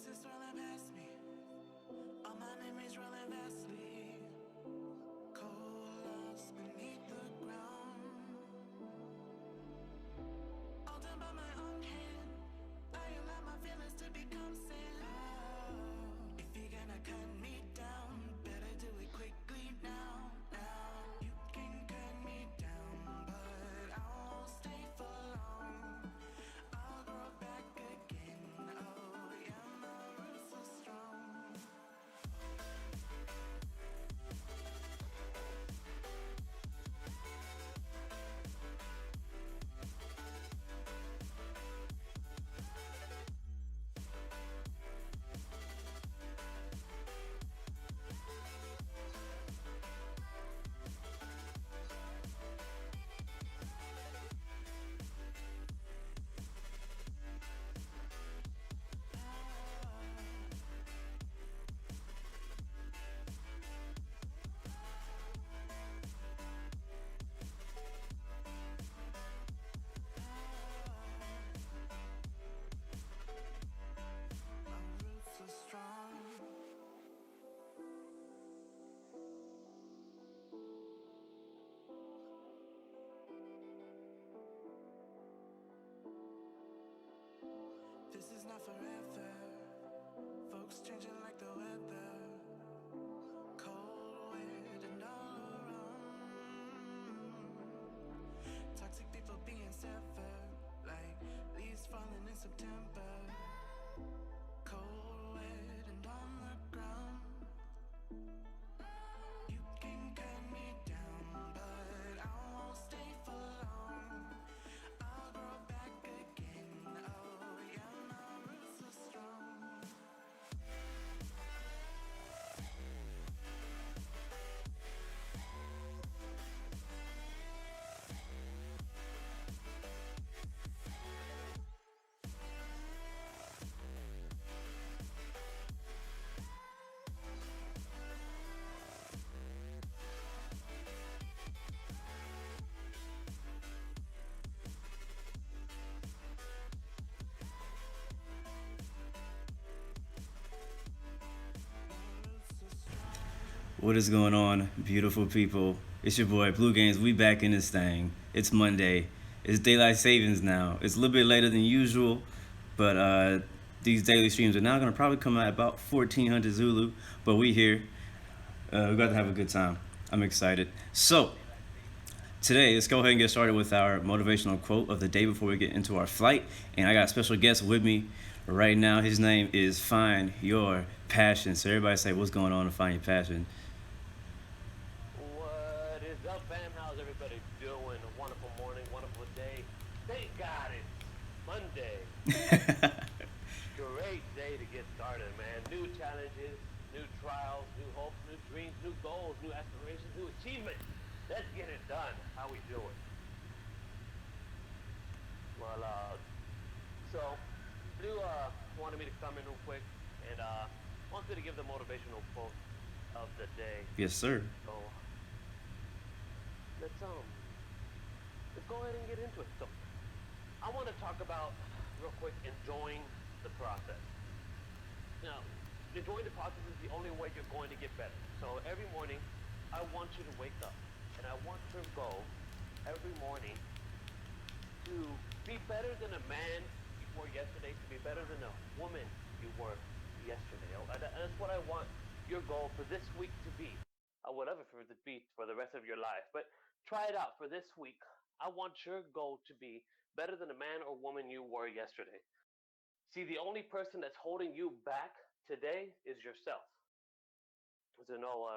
Voices swirling past me, all my memories rolling vastly. Coalesce beneath the ground. All done by my own hand. I allow my feelings to become sand. If you're gonna cut me down, better do it quickly now. You can cut me down, but I won't stay for long. I'll grow back again. Oh yeah, my roots are strong. My roots are strong. This is not forever. Folks changing like the weather. Cold, wet, and all around. Toxic people being severed, like leaves falling in September. Cold, wet, and on the ground. You can cut me down, but I won't stay for long. I'll grow back again. Oh yeah, my roots are strong. What is going on, beautiful people? It's your boy Blue Games. We back in this thing. It's Monday. It's daylight savings now. It's a little bit later than usual, but these daily streams are now gonna probably come out about 1400 Zulu. But we here. We're about to have a good time. I'm excited. So today, let's go ahead and get started with our motivational quote of the day before we get into our flight. And I got a special guest with me right now. His name is Find Your Passion. So everybody say, what's going on to Find Your Passion? What is up, fam? How's everybody doing? A wonderful morning, wonderful day. Thank God it's Monday. Great day to get started, man. New challenges, new trials, new hopes, new dreams, new goals, new aspirations, new achievements. Let's get it done. How we doing? Well, so Blue wanted me to come in real quick and wants me to give the motivational quote of the day. Yes, sir. So let's go ahead and get into it. So I want to talk about real quick enjoying the process. Now, enjoying the process is the only way you're going to get better. So every morning, I want you to wake up, and I want your goal every morning to be better than a man you were yesterday, to be better than a woman you were yesterday. That's what I want your goal for this week to be. Whatever for it to be for the rest of your life. But try it out for this week. I want your goal to be better than a man or woman you were yesterday. See, the only person that's holding you back today is yourself. There's an old,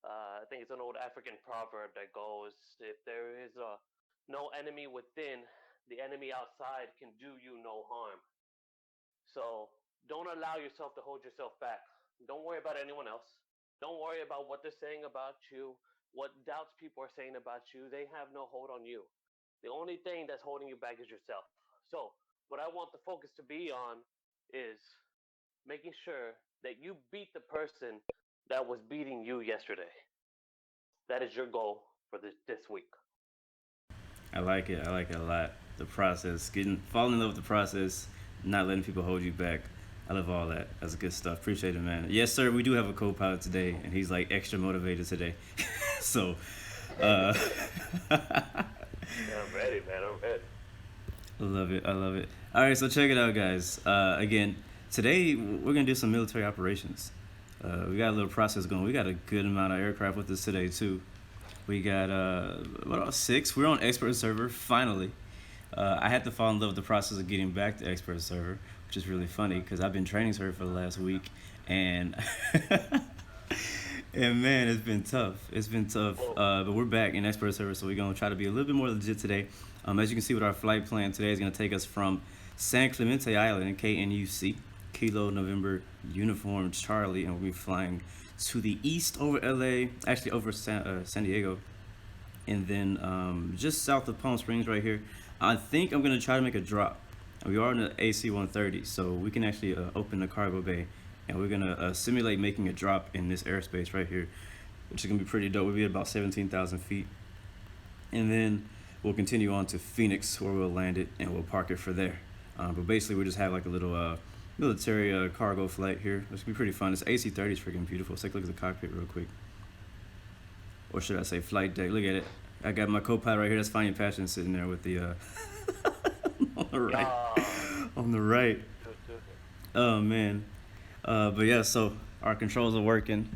I think it's an old African proverb that goes, if there is no enemy within, the enemy outside can do you no harm. So don't allow yourself to hold yourself back. Don't worry about anyone else. Don't worry about what they're saying about you, what doubts people are saying about you. They have no hold on you. The only thing that's holding you back is yourself. So what I want the focus to be on is making sure that you beat the person that was beating you yesterday. That is your goal for this week. I like it. I like it a lot. The process, falling in love with the process, not letting people hold you back. I love all that. That's good stuff. Appreciate it, man. Yes, sir. We do have a co-pilot today, and he's like extra motivated today. So, Yeah, I'm ready, man. I'm ready. I love it. I love it. All right, so check it out, guys. Again, today we're gonna do some military operations. We got a little process going. We got a good amount of aircraft with us today too. We got about 6. We're on expert server finally. I had to fall in love with the process of getting back to expert server, which is really funny because I've been training server for the last week, and and man, it's been tough. It's been tough. But we're back in expert server, so we're gonna try to be a little bit more legit today. As you can see with our flight plan today is gonna take us from San Clemente Island, KNUC, Kilo November Uniform Charlie, and we'll be flying to the east over LA, actually over San Diego, and then just south of Palm Springs right here. I think I'm gonna try to make a drop. We are in the AC-130, so we can actually open the cargo bay, and we're gonna simulate making a drop in this airspace right here, which is gonna be pretty dope. We'll be at about 17,000 feet, and then we'll continue on to Phoenix, where we'll land it, and we'll park it for there. But basically, we just have like a little military cargo flight here. It's gonna be pretty fun. This AC-30 is freaking beautiful. Let's take a look at the cockpit real quick. Or should I say flight deck? Look at it. I got my co-pilot right here. That's Finding Passion sitting there with the on the right. On the right. Oh man. But yeah, so our controls are working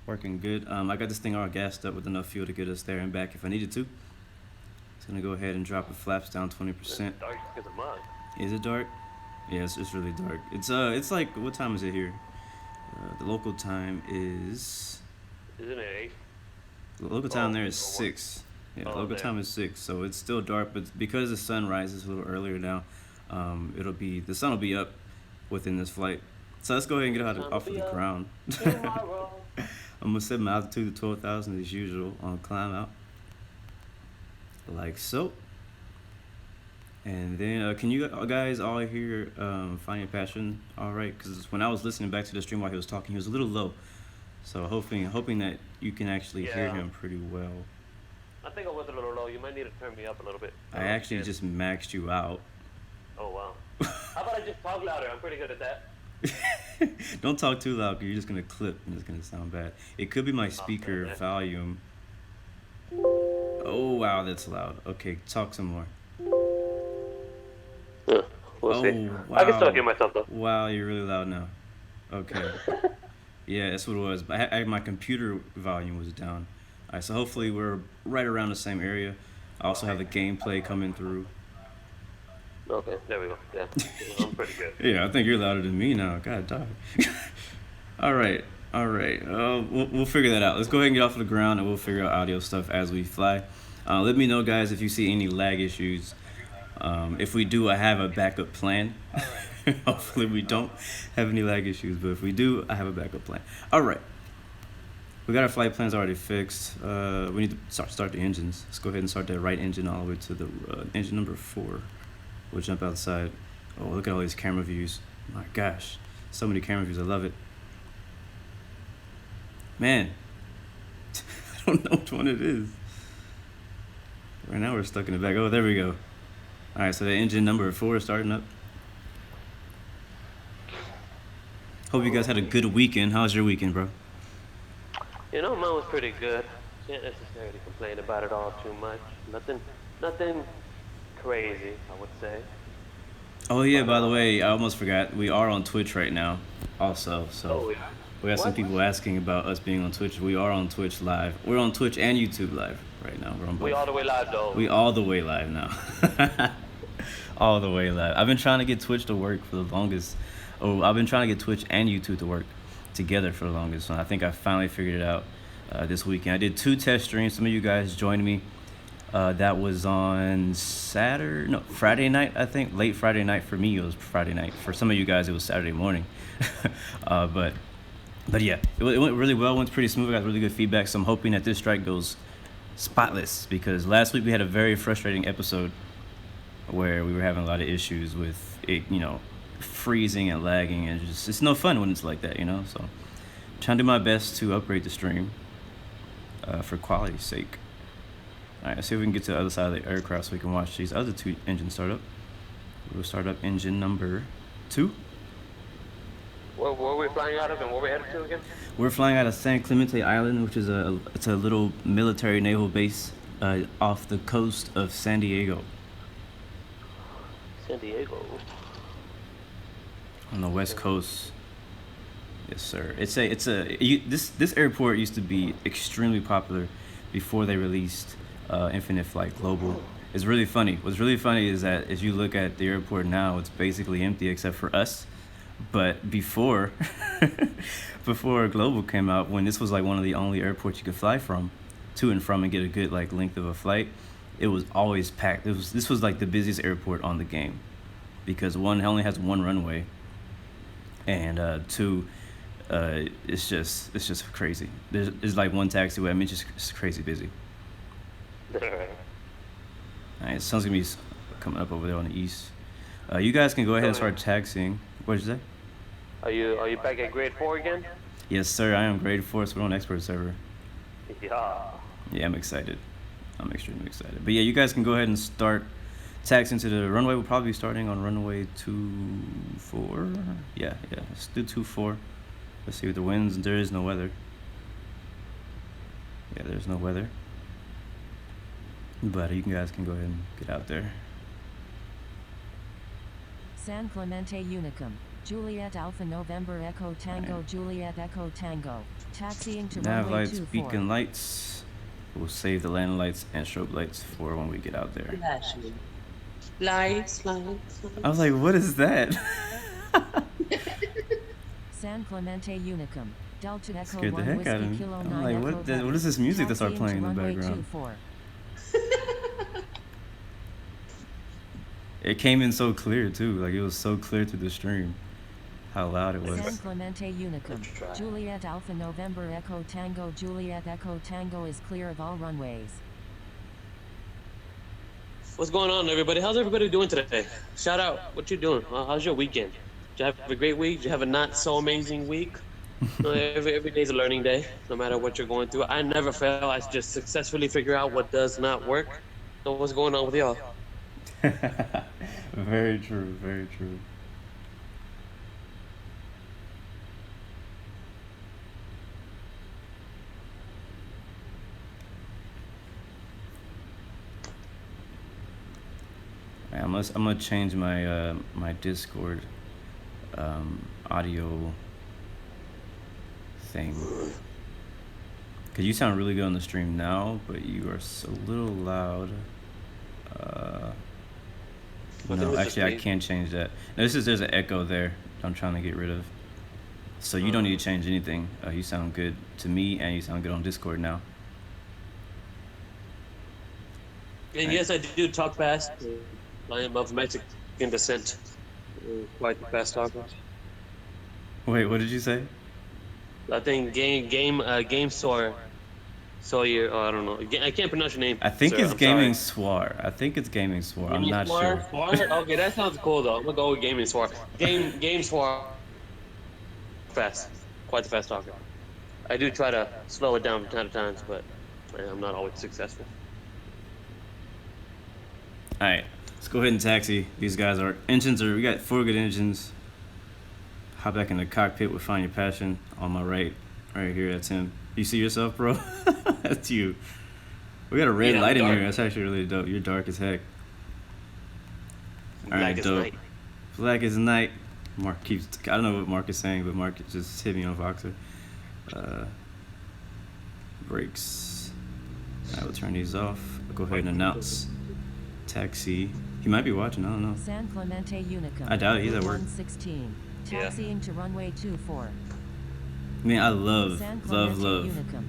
good. I got this thing all gassed up with enough fuel to get us there and back if I needed to. It's gonna go ahead and drop the flaps down 20%. It's dark because of mine. Is it dark? Yeah, it's really dark. It's like, what time is it here? The local time is. Isn't it 8? The local time there is 6. Yeah, local time is 6, so it's still dark, but because the sun rises a little earlier now, the sun will be up within this flight. So let's go ahead and get off of the ground. I'm gonna set my altitude to 12,000 as usual on climb out, like so. And then can you guys all hear Finding Passion all right? Because when I was listening back to the stream while he was talking, he was a little low. So hoping that you can actually hear him pretty well. I think I was a little low. You might need to turn me up a little bit. I actually just maxed you out. Oh, wow. How about I just talk louder? I'm pretty good at that. Don't talk too loud, because you're just going to clip and it's going to sound bad. It could be my speaker volume. Oh, wow, that's loud. Okay, talk some more. Yeah, we'll see. Wow. I can still hear myself, though. Wow, you're really loud now. Okay. Yeah, that's what it was. My computer volume was down. All right, so hopefully we're right around the same area. I also have the gameplay coming through. Okay, there we go. Yeah, I'm pretty good. Yeah, I think you're louder than me now. God dog. All right. We'll figure that out. Let's go ahead and get off of the ground, and we'll figure out audio stuff as we fly. Let me know, guys, if you see any lag issues. If we do, I have a backup plan. Hopefully we don't have any lag issues, but if we do, I have a backup plan. All right. We got our flight plans already fixed. We need to start the engines. Let's go ahead and start that right engine all the way to the engine number 4. We'll jump outside. Oh, look at all these camera views. My gosh, so many camera views. I love it. Man, I don't know which one it is. Right now we're stuck in the back. Oh, there we go. All right, so the engine number 4 is starting up. Hope you guys had a good weekend. How's your weekend, bro? You know, mine was pretty good. Can't necessarily complain about it all too much. Nothing crazy, I would say. Oh yeah, by the way, I almost forgot. We are on Twitch right now, also. So we got some people asking about us being on Twitch. We are on Twitch live. We're on Twitch and YouTube live right now. We're on both. We all the way live, though. We all the way live now. All the way live. I've been trying to get Twitch to work for the longest. Oh, I've been trying to get Twitch and YouTube to work together for the longest. So I think I finally figured it out this weekend. I did 2 test streams. Some of you guys joined me. That was on Friday night, I think. Late Friday night. For me, it was Friday night. For some of you guys, it was Saturday morning. But yeah, it went really well. It went pretty smooth. I got really good feedback. So I'm hoping that this strike goes spotless, because last week we had a very frustrating episode where we were having a lot of issues with it, freezing and lagging, and just it's no fun when it's like that, So I'm trying to do my best to upgrade the stream for quality's sake. All right, let's see if we can get to the other side of the aircraft so we can watch these other 2 engines start up. We'll start up engine number 2. Where are we flying out of and where we headed to again? We're flying out of San Clemente Island, which is it's a little military naval base off the coast of San Diego. San Diego. On the west coast. Yes, sir. This airport used to be extremely popular before they released Infinite Flight Global. It's really funny. What's really funny is that as you look at the airport now, it's basically empty except for us. But before before Global came out, when this was like one of the only airports you could fly from to and from and get a good like length of a flight, it was always packed. This was like the busiest airport on the game because one, it only has one runway, and two, it's just crazy. There's like one taxiway. I mean, it's crazy busy. All right, sun's gonna be coming up over there on the east. You guys can go ahead and start taxiing. What did you say? Are you back at grade 4 again? Yes, sir. I am grade 4, so we're on expert server. Yeah. Yeah, I'm excited. I'm extremely excited. But yeah, you guys can go ahead and start taxiing to the runway. We'll probably be starting on runway 24. Yeah. Let's do 24. Let's see what the winds. There is no weather. Yeah, there's no weather. But you guys can go ahead and get out there. San Clemente Unicum, Juliet Alpha November Echo Tango Juliet Echo Tango, taxiing to Nav runway lights, 24. beacon lights. We'll save the landing lights and strobe lights for when we get out there. Lights. I was like, what is that? San Clemente Unicum, Delta Echo Scared the 1 heck out of Whiskey me. Kilo I'm 9 like, Echo what is this music that taxiing started playing to in the runway background? 24. It came in so clear too, like it was so clear through the stream how loud it was. San Clemente Unicum, Juliet Alpha November Echo Tango Juliet Echo Tango is clear of all runways. What's going on, everybody? How's everybody doing today? Shout out. What you doing? How's your weekend? Did you have a great week? Did you have a not so amazing week? Every day's a learning day, no matter what you're going through. I never fail. I just successfully figure out what does not work. So what's going on with y'all? Very true, very true. I'm gonna change my my Discord audio thing, cause you sound really good on the stream now, but you are a little loud. No, actually, I can't change that. No, there's an echo there I'm trying to get rid of. So you don't need to change anything. You sound good to me, and you sound good on Discord now. And yes, I do talk fast. I am of Mexican descent. Quite fast talker. Wait, what did you say? I think game Sawyer. Sawyer, I don't know. I can't pronounce your name. I think sir, it's I'm Gaming sorry. Swar. I think it's Gaming Swar. I'm not Swar? sure. Swar? Okay, that sounds cool though. I'm gonna go with Gaming Swar. Game Swar. Fast. Quite the fast talker. I do try to slow it down from time to time, but I'm not always successful. All right, let's go ahead and taxi. These guys are we got 4 good engines. Hop back in the cockpit with Find Your Passion on my right here. That's him. You see yourself, bro? That's you. We got a red light in here. That's actually really dope. You're dark as heck. All right, dope. Night. Black as night. Mark keeps. I don't know what Mark is saying, but Mark just hit me on Voxer. Brakes. I will turn these off. I'll go ahead and announce taxi. He might be watching. I don't know. San Clemente Unicum. I doubt it. He's at work. 116. Taxiing to runway 24. Man, I love Unicum.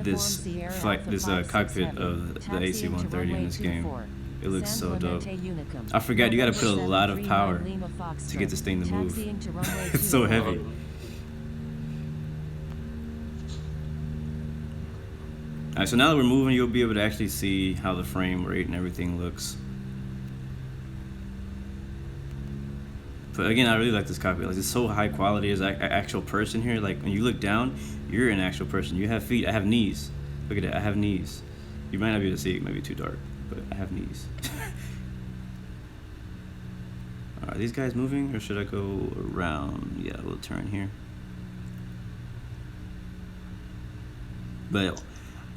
this flight, this cockpit of the AC-130 in this game. It looks so dope. I forgot you gotta put a lot of power to get this thing to move. It's so heavy. Alright, so now that we're moving, you'll be able to actually see how the frame rate and everything looks. But again, I really like this cockpit. Like, it's so high quality as an actual person here. Like, when you look down, you're an actual person. You have feet. I have knees. Look at that. I have knees. You might not be able to see it. It might be too dark, but I have knees. Are these guys moving, or should I go around? Yeah, we'll turn here. But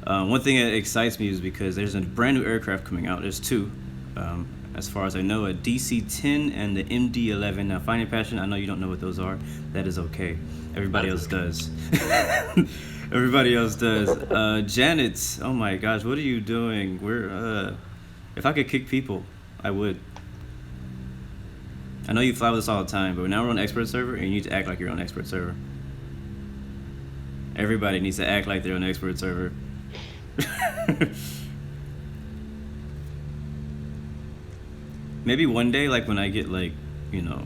one thing that excites me is because there's a brand new aircraft coming out. There's two, as far as I know, a DC-10 and the MD-11. Now, Finding Passion, I know you don't know what those are. That is okay. Everybody else does. Everybody else does. Janet, oh my gosh, what are you doing? If I could kick people, I would. I know you fly with us all the time, but now we're on expert server, and you need to act like you're on expert server. Everybody needs to act like they're on expert server. Maybe one day, like when I get like, you know,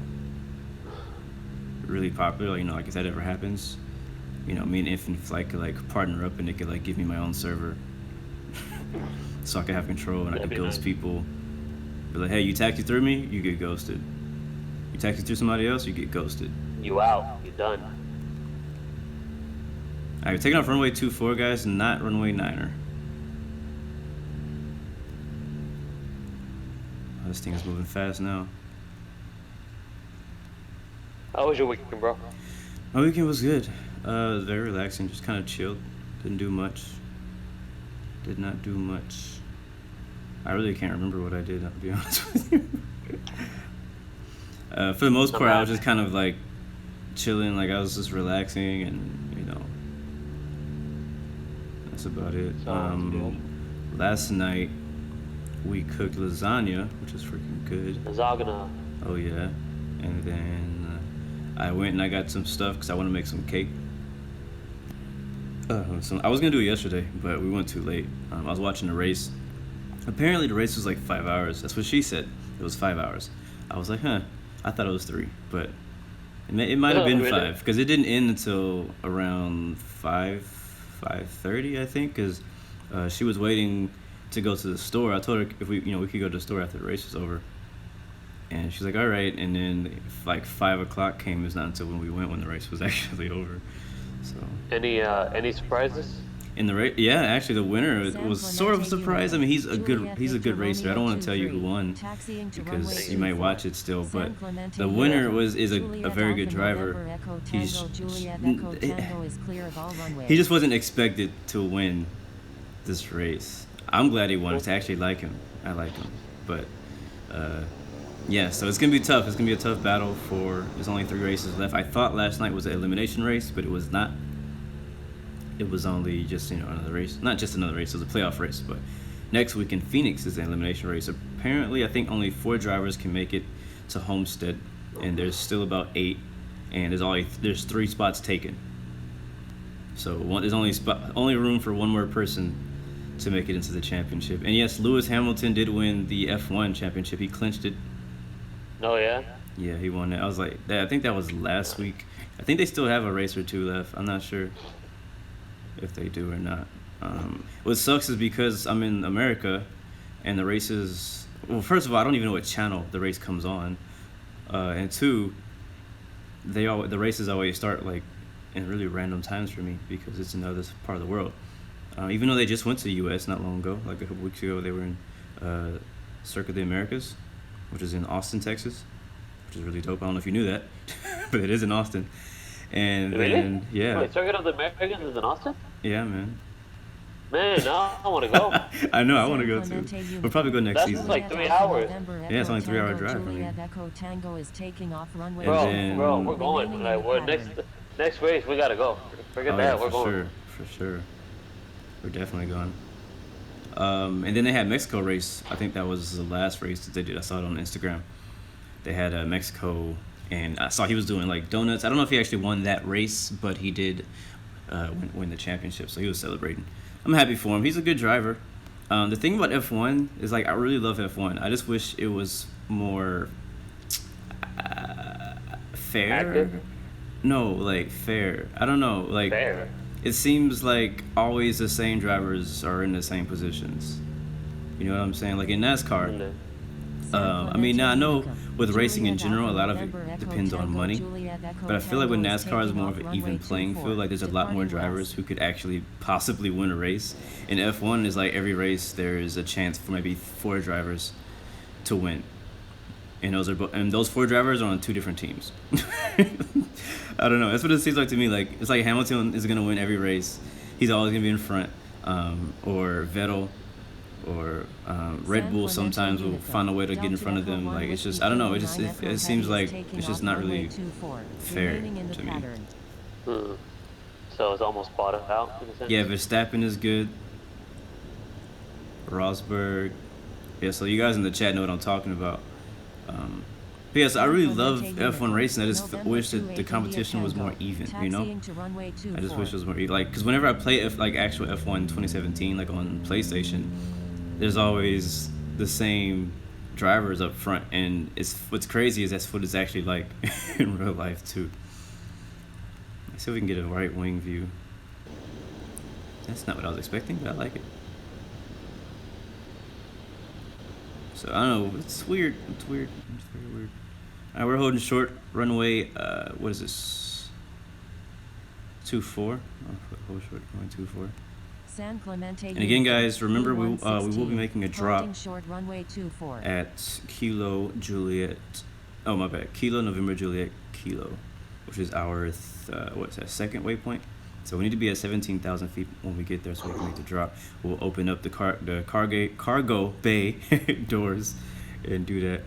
really popular, you know, like if that ever happens, you know, me and Infinite Flight could like partner up and they could like give me my own server. So I could have control and I could ghost people. Be like, hey, you taxi through me, you get ghosted. You taxi through somebody else, you get ghosted. You out. You done. Alright, we're taking off runway 24, guys, not runway 9er. Oh, this thing is moving fast now. How was your weekend, bro? My weekend was good. Very relaxing, just kind of chilled. Didn't do much. Did not do much. I really can't remember what I did, I'll be honest with you. For the most part, I was just kind of like chilling, like I was just relaxing, and you know, that's about it. Last night we cooked lasagna, which was freaking good. Lasagna. Oh yeah, and then I went and I got some stuff because I want to make some cake. So I was gonna do it yesterday, but we went too late. I was watching the race. Apparently the race was like 5 hours. That's what she said. It was 5 hours. I was like, huh. I thought it was 3, but it might have been really? 5 because it didn't end until around 5:30, I think. Because she was waiting to go to the store. I told her if we could go to the store after the race was over, and she's like, all right. And then like 5 o'clock came. It's not until when we went when the race was actually over. So Any surprises? in the race, yeah, actually the winner was sort of a surprise. I mean, he's a good racer. I don't want to tell you who won because you might watch it still, but the winner is a very good driver. He just wasn't expected to win this race. I'm glad he won. I actually like him. I like him, but yeah. So it's gonna be tough. It's gonna be a tough battle for. There's only 3 races left. I thought last night was an elimination race, but it was not. It was only just, another race. Not just another race, it was a playoff race. But next week in Phoenix is an elimination race. Apparently, I think only 4 drivers can make it to Homestead, and there's still about 8, and there's 3 spots taken. So there's only room for 1 more person to make it into the championship. And yes, Lewis Hamilton did win the F1 championship. He clinched it. Oh yeah. Yeah, he won it. I was like, I think that was last week. I think they still have a race or 2 left. I'm not sure if they do or not. What sucks is because I'm in America and the races, well, first of all, I don't even know what channel the race comes on, and 2, the races always start like in really random times for me because it's in another part of the world. Even though they just went to the US not long ago, like a couple weeks ago, they were in Circuit of the Americas, which is in Austin, Texas, which is really dope. I don't know if you knew that, but it is in Austin. And really? then, yeah. Wait, Circuit of the Americas is in Austin? Yeah, man. Man, now I want to go. I know, I want to go too. We'll probably go next That's season. like 3 hours. Yeah, it's only 3-hour drive. I mean. Bro, we're going. Like, next race, we gotta go. Forget that, we're going. For sure. We're definitely going. And then they had Mexico race. I think that was the last race that they did. I saw it on Instagram. They had Mexico, and I saw he was doing like donuts. I don't know if he actually won that race, but he did win the championship, so he was celebrating. I'm happy for him. He's a good driver. The thing about F1 is, like, I really love F1. I just wish it was more fair. Active? No, like fair. I don't know. Like, Fair. it seems like always the same drivers are in the same positions. You know what I'm saying? Like in NASCAR. I mean, now I know with racing in general, a lot of it depends on money. But I feel like with NASCAR is more of an even playing field. Like there's a lot more drivers who could actually possibly win a race. In F1 is like every race there is a chance for maybe 4 drivers to win. and those 4 drivers are on 2 different teams. I don't know. That's what it seems like to me. Like it's like Hamilton is gonna win every race. He's always gonna be in front, or Vettel, or Red Bull sometimes will find a way to get in front of them. Like it's just I don't know. It seems like it's just not really fair to me. So it's almost bottomed out in a sense? Yeah, Verstappen is good. Rosberg. Yeah, so you guys in the chat know what I'm talking about. But yes, I really love F1 racing. I just wish that the competition was more even, you know? I just wish it was more even. Like, because whenever I play actual F1 2017, like on PlayStation, there's always the same drivers up front. And what's crazy is that's what it's actually like in real life, too. Let's see if we can get a right wing view. That's not what I was expecting, but I like it. So I don't know, it's weird. It's weird. It's very weird. Alright, we're holding short runway. What is this? 24. Oh, hold short runway 24. San Clemente. And again, guys, remember we will be making a drop short runway 24 at Kilo Juliet. Oh my bad, Kilo November Juliet Kilo, which is our what's that, 2nd waypoint. So we need to be at 17,000 feet when we get there so we can make the drop. We'll open up the cargo bay doors and do that.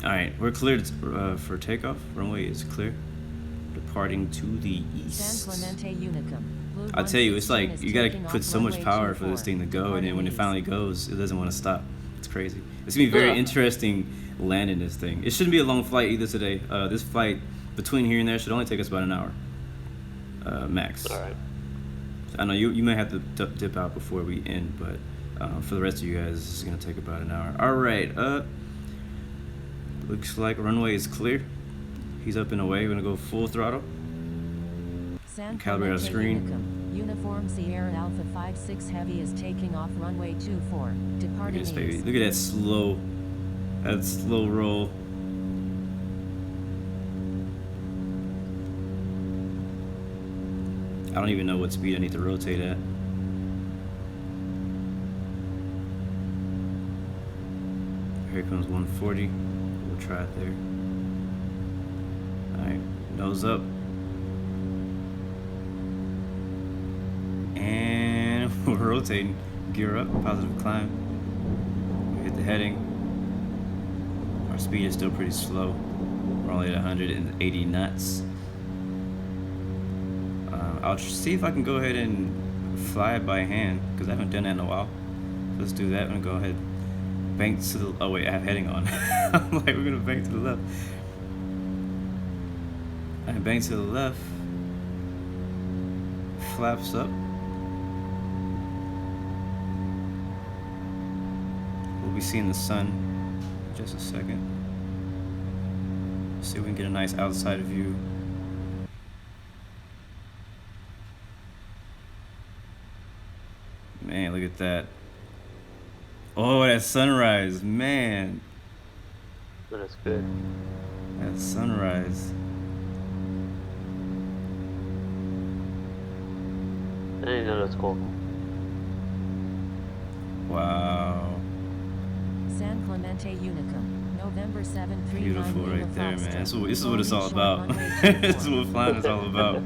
Alright, we're cleared for takeoff. Runway is clear. Departing to the east. I tell you, it's like you gotta put so much power for this thing to go, and then when it finally goes, it doesn't want to stop. It's crazy. It's gonna be very interesting landing this thing. It shouldn't be a long flight either today. This flight between here and there should only take us about an hour max. All right. I know you may have to dip out before we end, but for the rest of you guys, it's gonna take about an hour. All right. Looks like runway is clear. He's up and away. We're gonna go full throttle. Calibrate our screen. Uniform Sierra Alpha 56 Heavy is taking off runway 24. Departing Look at this baby. Look at that slow roll. I don't even know what speed I need to rotate at. Here comes 140. We'll try it there. Alright, nose up. And we're rotating. Gear up, positive climb. We hit the heading. Our speed is still pretty slow. We're only at 180 knots. I'll see if I can go ahead and fly it by hand, because I haven't done that in a while. So let's do that. I'm going to go ahead. Bank to the... Oh, wait, I have heading on. I'm like, we're going to bank to the left. And bank to the left. Flaps up. We'll be seeing the sun in just a second. See if we can get a nice outside view. Man, look at that. Oh, that sunrise, man. That's good. That sunrise. I didn't know that's cool. Wow. San Clemente Unicum, November 7, Beautiful right there, man. This is what it's all about. This is what flying is all about.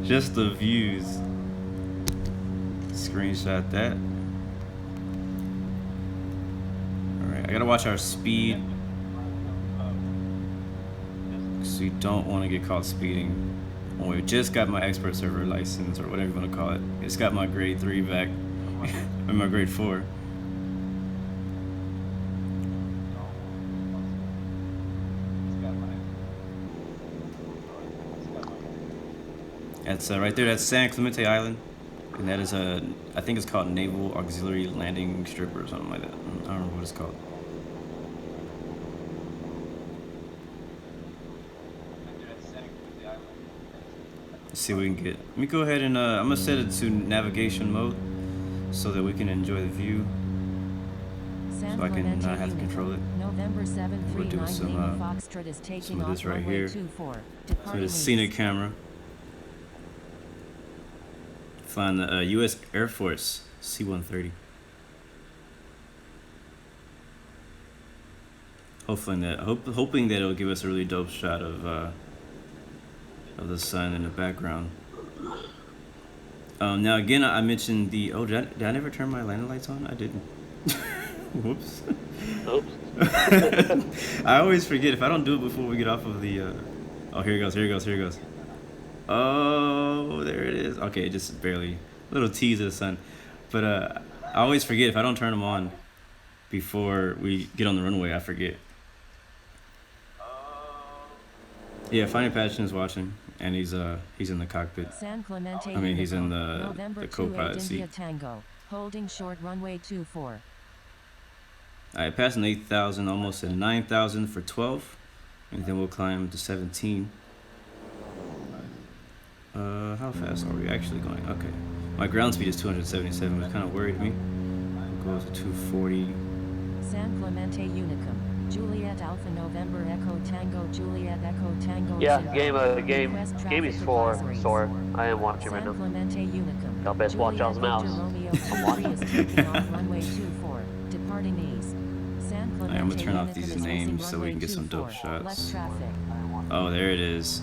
Just the views. Screenshot that. Alright, I gotta watch our speed. So you don't want to get caught speeding. Oh, we just got my expert server license, or whatever you want to call it. Just got my grade 3 back. Or my grade 4. That's right there, that's San Clemente Island. And that is I think it's called Naval Auxiliary Landing Strip or something like that. I don't remember what it's called. Let's see what we can get. Let me go ahead and I'm gonna set it to navigation mode so that we can enjoy the view. So I can not have to control it. November 7, We'll do some of this right here. So the scenic camera. Flying the U.S. Air Force C-130. hoping that it'll give us a really dope shot of the sun in the background. Now again, I mentioned the did I never turn my landing lights on? I didn't. Whoops. Oops. I always forget if I don't do it before we get off of the. Oh, here it goes. Oh, there it is. Okay, just barely. A little tease of the sun, but I always forget if I don't turn them on before we get on the runway. I forget. Yeah, Finding Passion is watching, and he's in the cockpit. San Clemente, I mean, he's in November the 28 co-pilot India seat. Tango, holding short runway 24. Alright, passing 8,000, almost at 9,000 for 12, and then we'll climb to 17. How fast are we actually going? Okay, my ground speed is 277, which kind of worried me. We'll go to 240. San Clemente Unicum, Juliet Alpha November Echo Tango Juliet Echo Tango. Yeah, Zero. game Request is traffic for advisories. sore. I am watching right San now. Clemente Unicum, Y'all best watch y'all's Juliet mouths. Victor Romeo 23 is taking off runway 24, departing east. San Clemente I'm gonna turn off Unicum these is names racing so we runway can get some dope 24, less shots. traffic. Oh, there it is.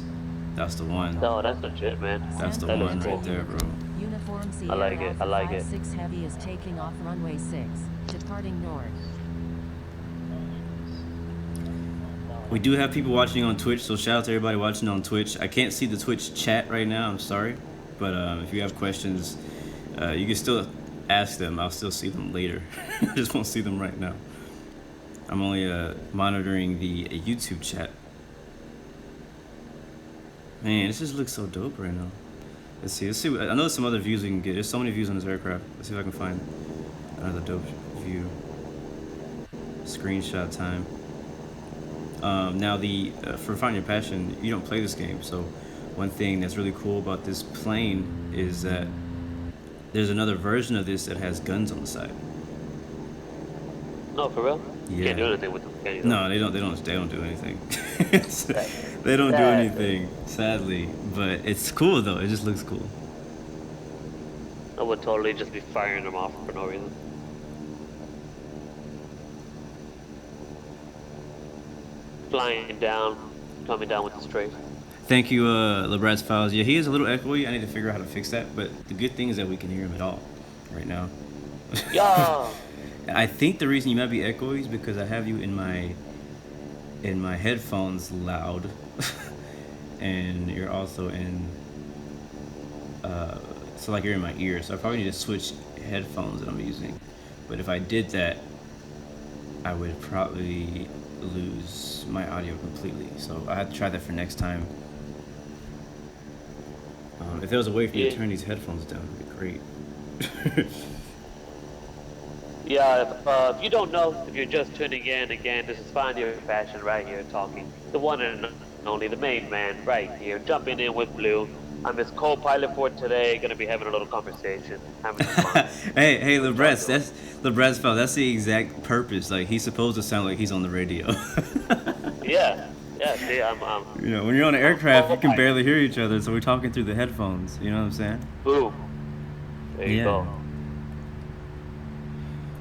That's the one. No, that's legit, man. That's the That looks one cool. right there, bro. Uniform I like Sierra it, I like it. 56 Heavy is taking off runway 6, departing north. We do have people watching on Twitch, so shout out to everybody watching on Twitch. I can't see the Twitch chat right now, I'm sorry. But if you have questions, you can still ask them. I'll still see them later. I just won't see them right now. I'm only monitoring the YouTube chat. Man, this just looks so dope right now. Let's see. I know there's some other views we can get. There's so many views on this aircraft. Let's see if I can find another dope view. Screenshot time. Now for Find Your Passion, you don't play this game, so one thing that's really cool about this plane is that there's another version of this that has guns on the side. No, for real? You Yeah. can't do anything with them, can you? No, they don't do anything. They don't do anything, sadly. But it's cool though. It just looks cool. I would totally just be firing them off for no reason. Flying down, coming down with the strafe. Thank you, LeBrat's Files. Yeah, he is a little echoey. I need to figure out how to fix that. But the good thing is that we can hear him at all right now. Yeah. I think the reason you might be echoey is because I have you in my headphones loud, and you're also in. So like you're in my ear. So I probably need to switch headphones that I'm using. But if I did that, I would probably lose my audio completely. So I have to try that for next time. If there was a way for me to turn these headphones down, it would be great. Yeah, if you don't know, if you're just tuning in, again, this is Find Your Passion right here talking. The one and only, the main man right here, jumping in with Blue. I'm his co-pilot for today, gonna be having a little conversation, having some fun. hey, LeBrat's, that's LeBrat's fault. That's the exact purpose. Like, he's supposed to sound like he's on the radio. Yeah, see, I'm You know, when you're on an aircraft, you can barely hear each other, so we're talking through the headphones. You know what I'm saying? boom. There you go.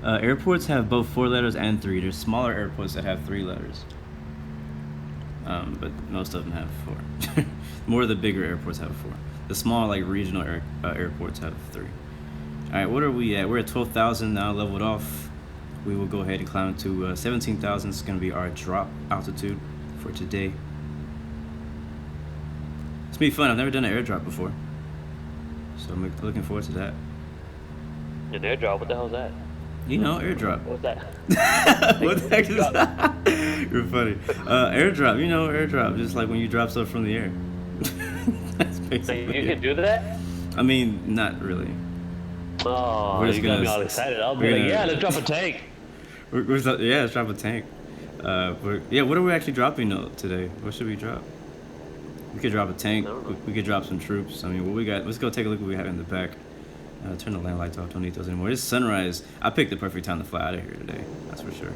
Airports have both 4 letters and 3. There's smaller airports that have 3 letters. But most of them have 4. More of the bigger airports have 4. The small, like, regional airports have 3. All right, what are we at? We're at 12,000 now, leveled off. We will go ahead and climb to 17,000. It's going to be our drop altitude for today. It's going to be fun. I've never done an airdrop before. So I'm looking forward to that. An airdrop, what the hell is that? You know, airdrop. What's that? What the heck is that? You're funny. Airdrop, you know, airdrop. Just like when you drop stuff from the air. That's basically You can do that? I mean, not really. Oh, We're just you got me gonna- all excited. I'll be we're like, gonna- yeah, let's drop a tank. Yeah, let's drop a tank. Yeah, what are we actually dropping though today? What should we drop? We could drop a tank. We could drop some troops. I mean, what we got? Let's go take a look at what we have in the back. Turn the land lights off. Don't need those anymore. It's sunrise. I picked the perfect time to fly out of here today. That's for sure.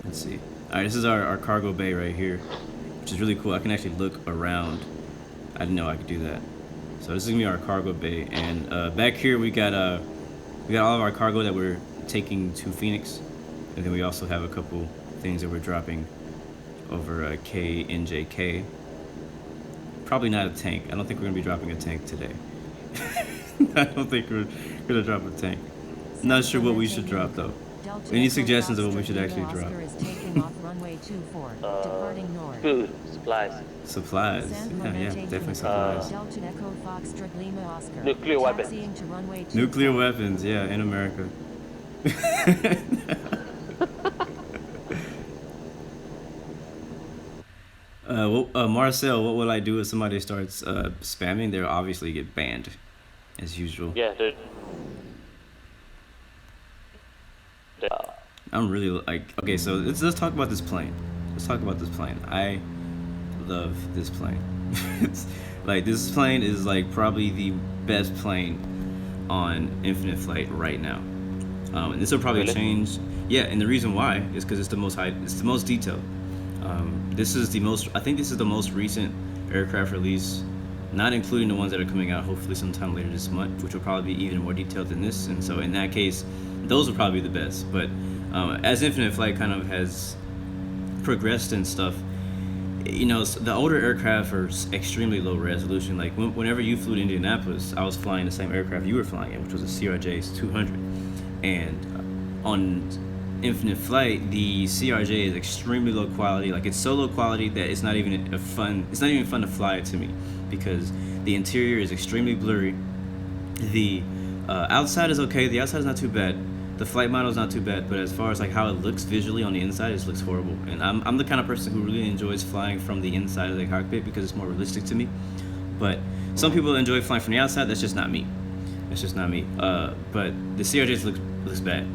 Let's see. All right, this is our cargo bay right here, which is really cool. I can actually look around. I didn't know I could do that. So this is gonna be our cargo bay, and back here we got all of our cargo that we're taking to Phoenix, and then we also have a couple things that we're dropping over KNJK. Probably not a tank. I don't think we're gonna be dropping a tank today. I don't think we're gonna drop a tank. Not sure what we should drop though. Any suggestions of what we should actually drop? Food, supplies. Supplies. Yeah, definitely supplies. Nuclear weapons. Nuclear weapons, yeah, in America. Marcel, what would I do if somebody starts spamming? They'll obviously get banned, as usual. Yeah, dude. I'm really like, okay, so let's talk about this plane. Let's talk about this plane. I love this plane. It's like, this plane is like probably the best plane on Infinite Flight right now. And this will probably change. Yeah, and the reason why is because it's the most detailed. This is the most, I think this is the most recent aircraft release, not including the ones that are coming out hopefully sometime later this month, which will probably be even more detailed than this. And so in that case, those will probably be the best. But as Infinite Flight kind of has progressed and stuff, you know, the older aircraft are extremely low resolution. Like whenever you flew to Indianapolis, I was flying the same aircraft you were flying in, which was a CRJ 200. And on Infinite Flight, the CRJ is extremely low quality. Like, it's so low quality that it's not even fun to fly it to me, because the interior is extremely blurry. The outside is okay. The outside is not too bad. The flight model is not too bad, but as far as like how it looks visually on the inside, it just looks horrible. And I'm the kind of person who really enjoys flying from the inside of the cockpit because it's more realistic to me. But some people enjoy flying from the outside. That's just not me. That's just not me. But the CRJ looks bad.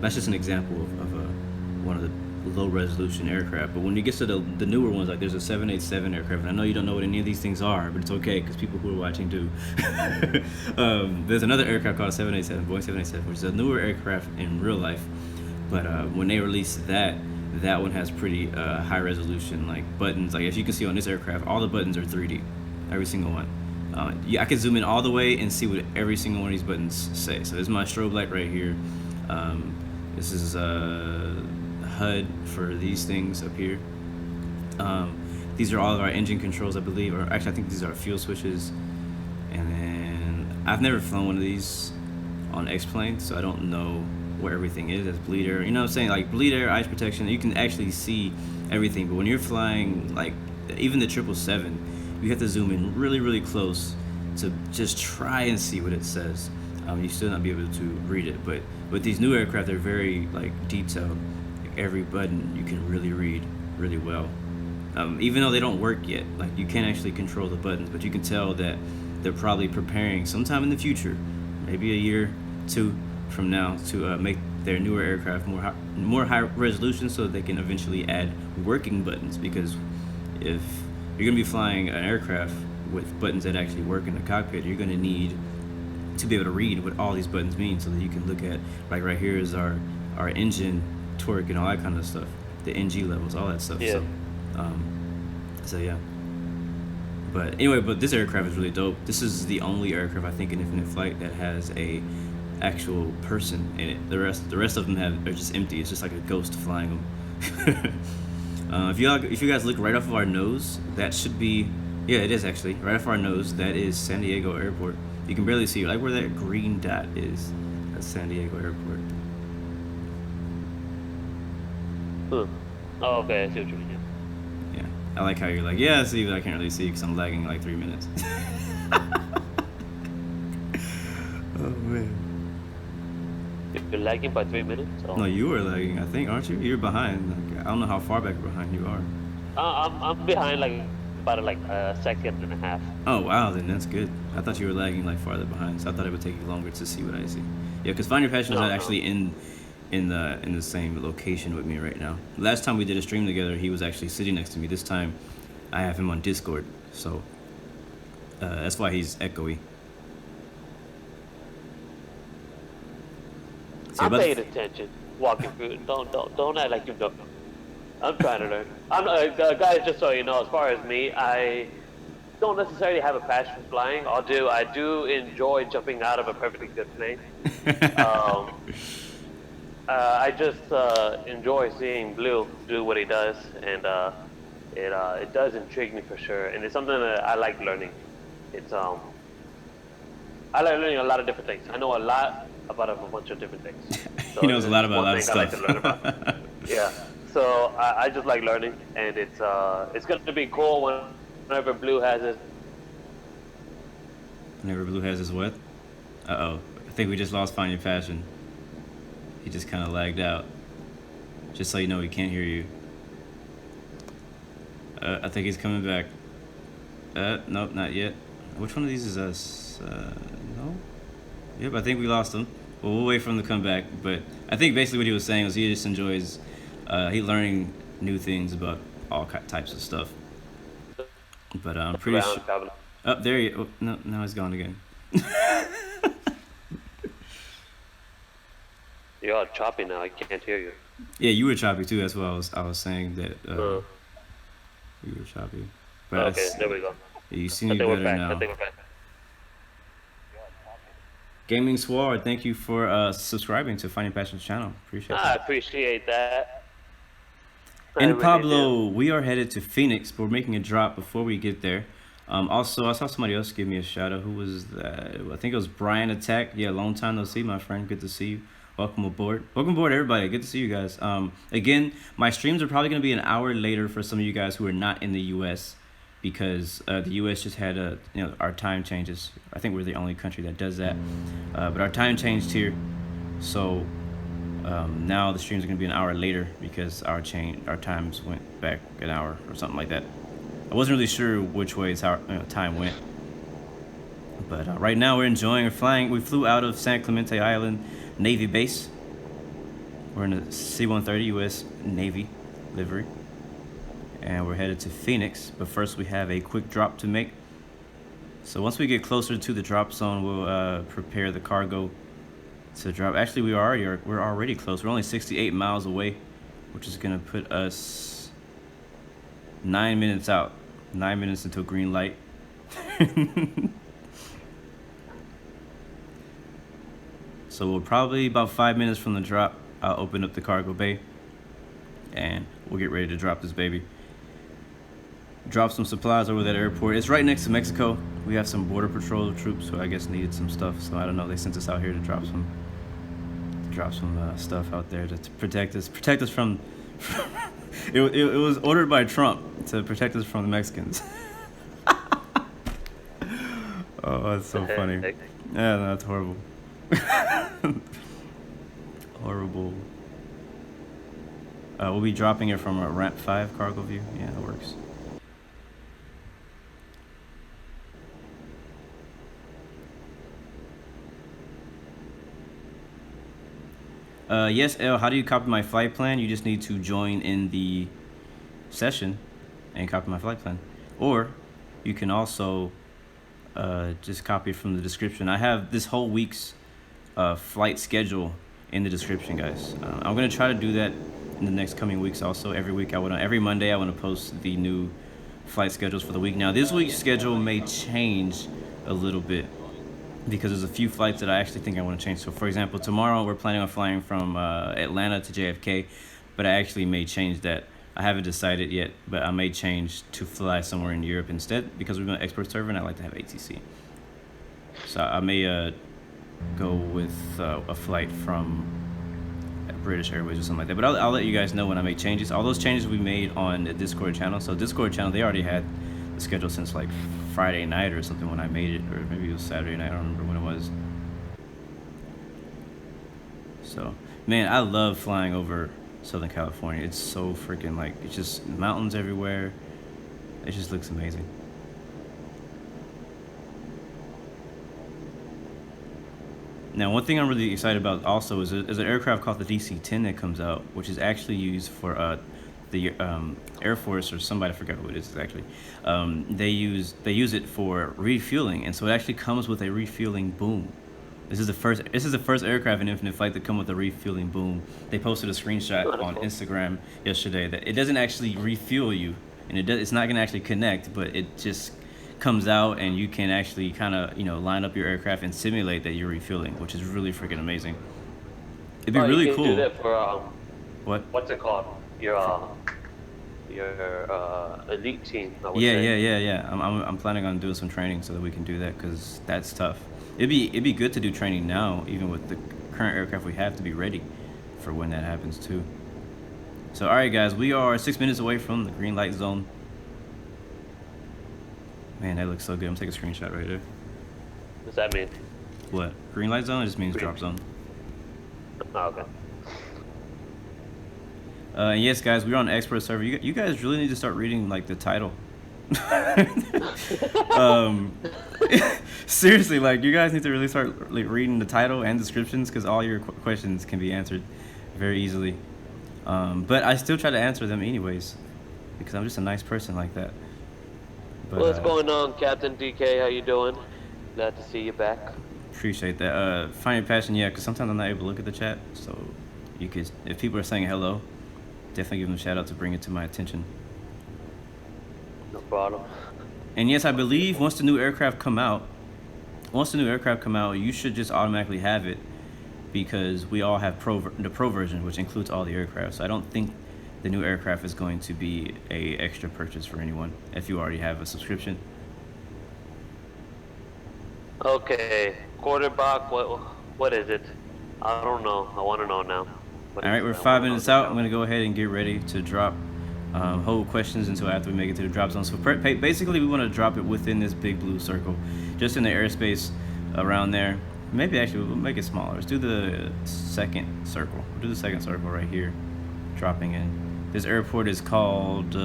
That's just an example of one of the low resolution aircraft. But when you get to the newer ones, like there's a 787 aircraft, and I know you don't know what any of these things are, but it's okay because people who are watching do. There's another aircraft called a 787, Boeing 787, which is a newer aircraft in real life. But when they released that one has pretty high resolution, like buttons. Like, if you can see on this aircraft, all the buttons are 3D, every single one. I can zoom in all the way and see what every single one of these buttons say. So this is my strobe light right here. This is HUD for these things up here. These are all of our engine controls, I believe, or actually I think these are fuel switches. And then I've never flown one of these on X-Plane, so I don't know where everything is. That's bleed air, you know what I'm saying? Like bleed air, ice protection, you can actually see everything. But when you're flying, like even the 777, you have to zoom in really, really close to just try and see what it says. You still not be able to read it, but with these new aircraft, they're very like detailed. Every button you can really read really well. Even though they don't work yet, like you can't actually control the buttons, but you can tell that they're probably preparing sometime in the future, maybe a year, 2 from now, to make their newer aircraft more high resolution, so that they can eventually add working buttons. Because if you're gonna be flying an aircraft with buttons that actually work in the cockpit, you're gonna need to be able to read what all these buttons mean, so that you can look at, like right here is our engine torque and all that kind of stuff, the NG levels, all that stuff. Yeah. So yeah. But anyway, but this aircraft is really dope. This is the only aircraft I think in Infinite Flight that has a actual person in it. The rest of them are just empty. It's just like a ghost flying them. If you guys look right off of our nose, that should be, yeah, it is actually right off our nose. That is San Diego Airport. You can barely see, like where that green dot is. That's San Diego Airport. Oh, okay, I see what you mean. Yeah, I like how you're like, yeah, I see, but I can't really see because I'm lagging like 3 minutes. Oh man. You're lagging by 3 minutes? Oh. No, you were lagging, I think, aren't you? You're behind. Like, I don't know how far back behind you are. I'm behind like about a second and a half. Oh wow, then that's good. I thought you were lagging like farther behind, so I thought it would take you longer to see what I see. Yeah, because Find Your Passion is not actually in the same location with me right now. Last time we did a stream together, he was actually sitting next to me. This time, I have him on Discord, so that's why he's echoey. I'm paying attention, walking through. Don't act like you don't. I'm trying to learn. Guys, just so you know, as far as me, I don't necessarily have a passion for flying. I do enjoy jumping out of a perfectly good plane. I just enjoy seeing Blue do what he does, and it does intrigue me for sure, and it's something that I like learning. It's I like learning a lot of different things. I know a lot about a bunch of different things. So He knows a lot it's about a one lot of thing I like stuff. to learn about. Yeah. So I just like learning, and it's going to be cool whenever Blue has it. Whenever Blue has his what? Uh-oh. I think we just lost Find Your Passion. He just kind of lagged out. Just so you know, he can't hear you. I think he's coming back. Nope, not yet. Which one of these is us? No? Yep, I think we lost him. Well, we'll wait for him to come back. But I think basically what he was saying was he just enjoys he learning new things about all types of stuff. But I'm pretty sure... Oh, there he... Oh, no, now he's gone again. You're all choppy now. I can't hear you. Yeah, you were choppy too. That's what I was saying that you were choppy. But okay, there we go. You see me better now. I think we're back. Gaming Sword, thank you for subscribing to Finding Passion's channel. Appreciate that. I appreciate that. And Pablo, we are headed to Phoenix, but we're making a drop before we get there. Also, I saw somebody else give me a shout out. Who was that? I think it was Brian Attack. Yeah, long time no see, my friend. Good to see you. Welcome aboard. Welcome aboard, everybody. Good to see you guys. Again, my streams are probably going to be an hour later for some of you guys who are not in the U.S. because the U.S. just had our time changes. I think we're the only country that does that. But our time changed here, so now the streams are going to be an hour later because our times went back an hour or something like that. I wasn't really sure which way time went, but right now we're enjoying. We're flying. We flew out of San Clemente Island Navy base. We're in a C-130 U.S. Navy livery, and we're headed to Phoenix. But first, we have a quick drop to make. So once we get closer to the drop zone, we'll prepare the cargo to drop. Actually, we're already close. We're only 68 miles away, which is gonna put us 9 minutes out. 9 minutes until green light. So we'll probably about 5 minutes from the drop, I'll open up the cargo bay and we'll get ready to drop this baby. Drop some supplies over that airport. It's right next to Mexico. We have some border patrol troops who I guess needed some stuff. So I don't know, they sent us out here to drop some stuff out there to protect us from it was ordered by Trump to protect us from the Mexicans. Oh, that's so funny. Yeah, no, that's horrible. Horrible. We'll be dropping it from a ramp 5 cargo view. Yeah, that works. Yes, L, how do you copy my flight plan? You just need to join in the session and copy my flight plan. Or you can also just copy it from the description. I have this whole week's flight schedule in the description, guys. I'm going to try to do that in the next coming weeks also. Every week, every Monday, I want to post the new flight schedules for the week. Now, this week's schedule may change a little bit, because there's a few flights that I actually think I want to change. So, for example, tomorrow we're planning on flying from Atlanta to JFK, but I actually may change that. I haven't decided yet, but I may change to fly somewhere in Europe instead, because we're on expert server and I like to have ATC. So I may go with a flight from British Airways or something like that. But I'll let you guys know when I make changes. All those changes we made on the Discord channel. So Discord channel, they already had the schedule since like Friday night or something when I made it, or maybe it was Saturday night. I don't remember when it was. So, man, I love flying over Southern California. It's so freaking it's just mountains everywhere. It just looks amazing. Now, one thing I'm really excited about also is there's an aircraft called the DC-10 that comes out, which is actually used for the Air Force or somebody, I forgot who it is exactly. They use it for refueling, and so it actually comes with a refueling boom. This is the first aircraft in Infinite Flight that come with a refueling boom. They posted a screenshot on Instagram yesterday that it doesn't actually refuel you, and it's not going to actually connect, but it just comes out and you can actually kind of line up your aircraft and simulate that you're refueling, which is really freaking amazing. It'd be really you cool. can do that for What? what's it called? Your elite team. I would Yeah, say. yeah. I'm planning on doing some training so that we can do that because that's tough. It'd be good to do training now, even with the current aircraft we have, to be ready for when that happens too. So, all right, guys, we are 6 minutes away from the green light zone. Man, that looks so good. I'm taking a screenshot right there. What's that mean? What? Green light zone? It just means drop zone. Oh, okay. And yes, guys, we're on the expert server. You guys really need to start reading like the title. Seriously, like you guys need to really start like reading the title and descriptions because all your questions can be answered very easily. But I still try to answer them anyways because I'm just a nice person like that. But, What's going on, Captain DK? How you doing? Glad to see you back. Appreciate that. Find your passion, yeah, because sometimes I'm not able to look at the chat. So you could, if people are saying hello, definitely give them a shout out to bring it to my attention. No problem. And yes, I believe once the new aircraft come out, you should just automatically have it because we all have the pro version, which includes all the aircraft. So I don't think the new aircraft is going to be a extra purchase for anyone if you already have a subscription. Okay, quarterback. What is it? I don't know. I want to know now. All right, we're 5 minutes out. I'm gonna go ahead and get ready to drop hold questions until after we make it to the drop zone. So basically, we want to drop it within this big blue circle, just in the airspace around there. Maybe actually we'll make it smaller. Let's do the second circle. We'll do the second circle right here, dropping in. This airport is called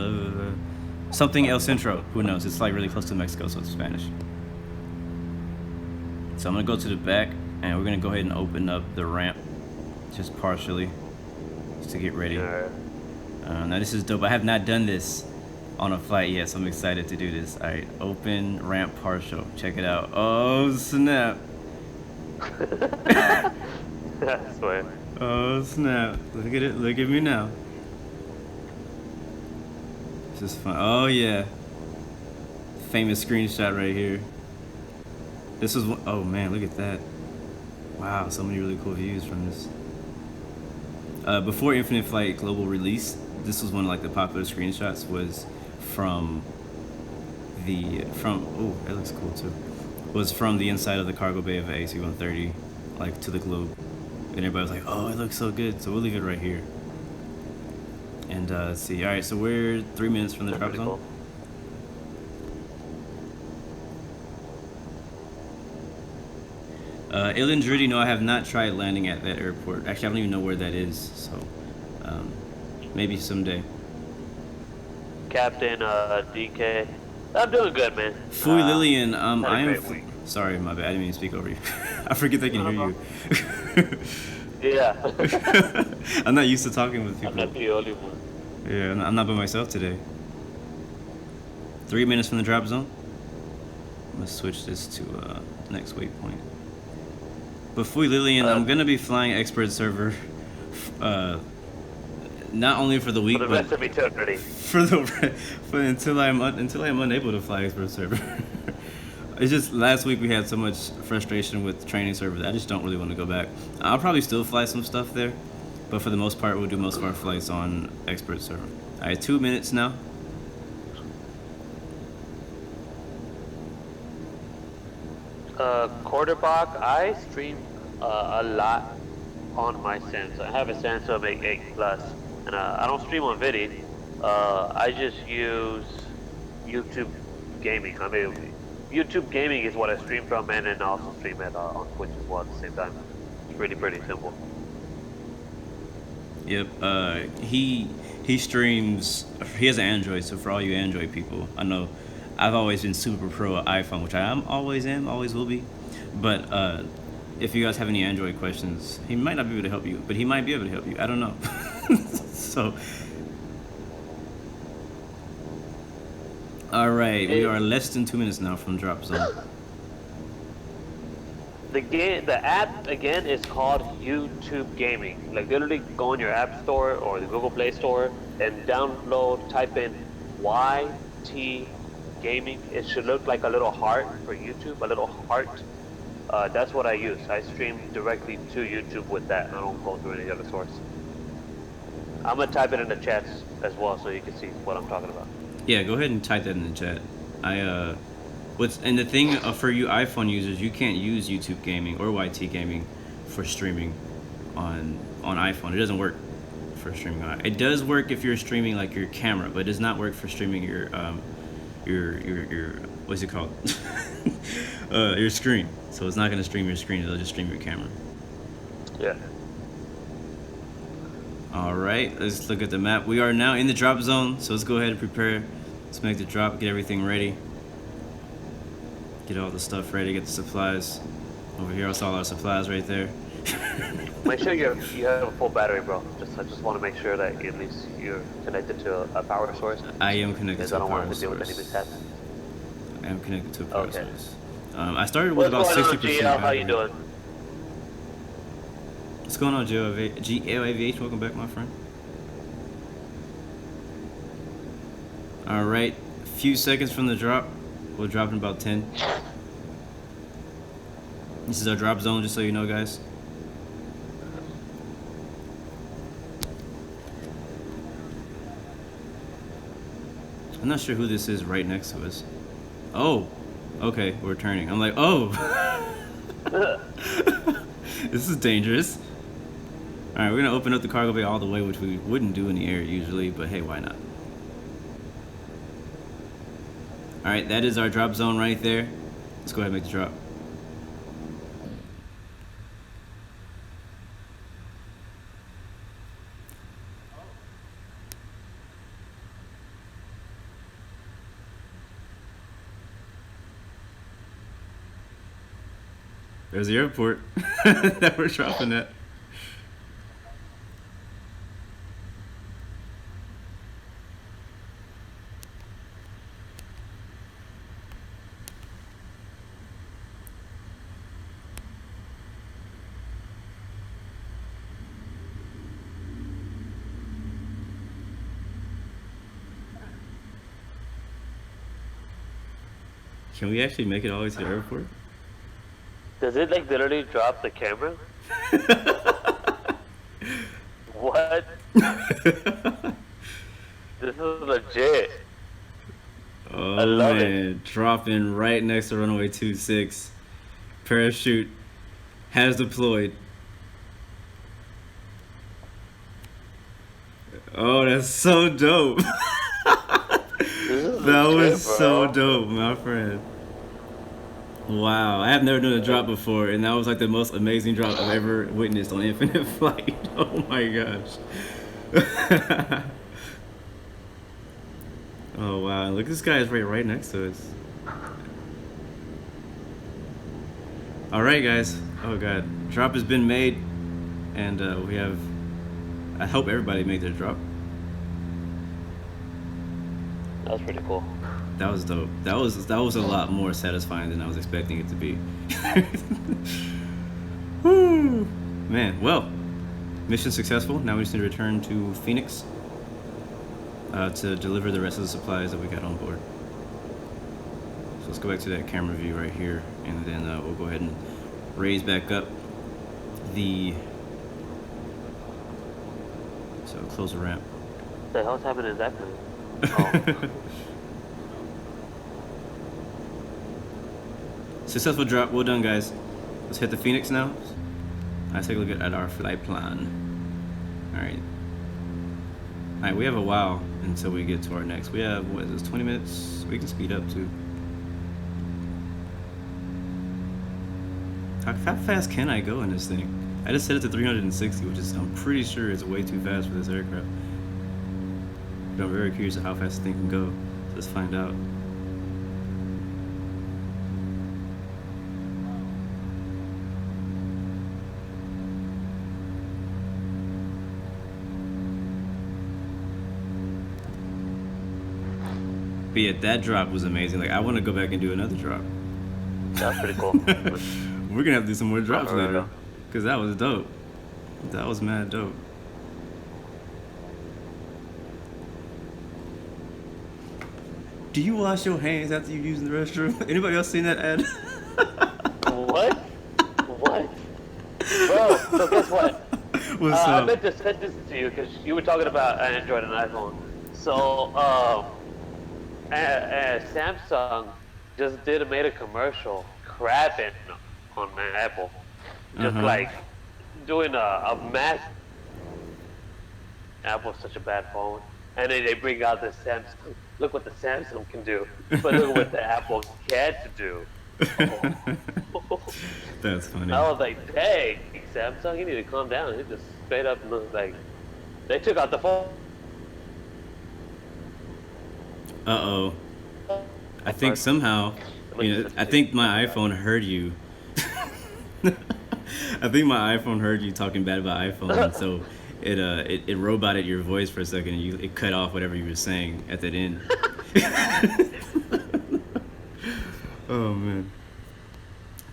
something El Centro. Who knows? It's like really close to Mexico, so it's Spanish. So I'm gonna go to the back, and we're gonna go ahead and open up the ramp, just partially, just to get ready. Now this is dope. I have not done this on a flight yet, so I'm excited to do this. All right, open ramp partial. Check it out. Oh snap! I swear. Oh snap! Look at it. Look at me now. This is fun. Oh yeah. Famous screenshot right here. This was one, oh man, look at that. Wow, so many really cool views from this. Before Infinite Flight Global release, this was one of like the popular screenshots was oh, that looks cool too. Was from the inside of the cargo bay of a AC-130, like to the globe. And everybody was like, oh, it looks so good. So we'll leave it right here. And let's see, all right, so we're 3 minutes from the drop zone. Cool. Ilan Drudy, no, I have not tried landing at that airport. Actually, I don't even know where that is, so maybe someday. Captain DK. I'm doing good, man. Fui Lillian, I had a am. great week. Sorry, my bad. I didn't mean to speak over you. I forget they can hear you. Yeah. I'm not used to talking with people. I'm not the only one. Yeah, I'm not by myself today. 3 minutes from the drop zone. I'm gonna switch this to next waypoint. But Fui Lillian, I'm gonna be flying expert server, not only for the week, For the rest of eternity. but until I'm unable to fly expert server. It's just last week we had so much frustration with training servers. I just don't really want to go back. I'll probably still fly some stuff there, but for the most part, we'll do most of our flights on expert server. All right, 2 minutes now. Quarterback, I stream a lot on my Sense. I have a Samsung 8 Plus, and I don't stream on Vidi. I just use YouTube Gaming. I mean, YouTube Gaming is what I stream from, and then also stream it on Twitch as well at the same time. It's really pretty simple. Yep. He streams. He has an Android, so for all you Android people, I know I've always been super pro iPhone, which I always will be. But if you guys have any Android questions, he might not be able to help you, but he might be able to help you. I don't know. So, all right, we are less than 2 minutes now from drop zone. The app again is called YouTube Gaming. Like literally go in your app store or the Google Play Store and download, type in YT Gaming. It should look like a little heart for YouTube, a little heart. That's what I use. I stream directly to YouTube with that. I don't go through any other source. I'm gonna type it in the chats as well so you can see what I'm talking about. Yeah, go ahead and type that in the chat. And the thing for you iPhone users, you can't use YouTube Gaming or YT Gaming for streaming on iPhone. It doesn't work for streaming on. It does work if you're streaming like your camera, but it does not work for streaming your what's it called? Your screen. So it's not gonna stream your screen. It'll just stream your camera. Yeah. All right, let's look at the map. We are now in the drop zone, so let's go ahead and prepare. Let's make the drop, get everything ready. Get all the stuff ready, get the supplies. Over here, I saw all our supplies right there. Make sure you have a full battery, bro. I just want to make sure that at least you're connected to a power source. I am connected to a power source. I don't want to deal with any mishaps. I am connected to a power Okay. source. I started with about 60%. How you doing? What's going on, GLAVH? Welcome back, my friend. All right, a few seconds from the drop. We'll drop in about 10. This is our drop zone, just so you know, guys. I'm not sure who this is right next to us. Oh, okay, we're turning. I'm like, oh. This is dangerous. All right, we're gonna open up the cargo bay all the way, which we wouldn't do in the air usually, but hey, why not? All right, that is our drop zone right there. Let's go ahead and make the drop. There's the airport that we're dropping at. Can we actually make it all the way to the airport? Does it like literally drop the camera? What? This is legit. Oh I love man, it. dropping right next to runway 26. Parachute has deployed. Oh, that's so dope. That was so dope, my friend. Wow, I have never done a drop before, and that was like the most amazing drop I've ever witnessed on Infinite Flight. Oh my gosh. Oh wow, look, this guy is right next to us. All right, guys. Oh god, drop has been made, and we have. I hope everybody made their drop. That was pretty cool. That was dope. That was a lot more satisfying than I was expecting it to be. Woo! Man, well, mission successful. Now we just need to return to Phoenix to deliver the rest of the supplies that we got on board. So let's go back to that camera view right here, and then we'll go ahead and raise back up the. So close the ramp. What the hell's happening exactly? Oh. Successful drop, well done, guys. Let's hit the Phoenix now. Let's take a look at our flight plan. Alright. Alright, we have a while until we get to our next. We have, what is this, 20 minutes? We can speed up too. How fast can I go in this thing? I just set it to 360, which is, I'm pretty sure is way too fast for this aircraft. But I'm very curious of how fast the thing can go. So let's find out. But yeah, that drop was amazing. Like, I want to go back and do another drop. That's pretty cool. We're gonna have to do some more drops later, because that was dope. That was mad dope. Do you wash your hands after you use the restroom? Anybody else seen that ad? What? What? Bro, so guess what? What's I up? meant to send this to you because you were talking about Android and iPhone. So, Samsung just made a commercial crapping on Apple. Just like doing a mass. Apple's such a bad phone. And then they bring out the Samsung. Look what the Samsung can do. But look what the Apple can't do. That's funny. I was like, dang, Samsung, you need to calm down. It just straight up looked like they took out the phone. Uh-oh. I think somehow, I think my iPhone heard you. I think my iPhone heard you talking bad about iPhone, so it roboted your voice for a second, and it cut off whatever you were saying at that end. Oh man,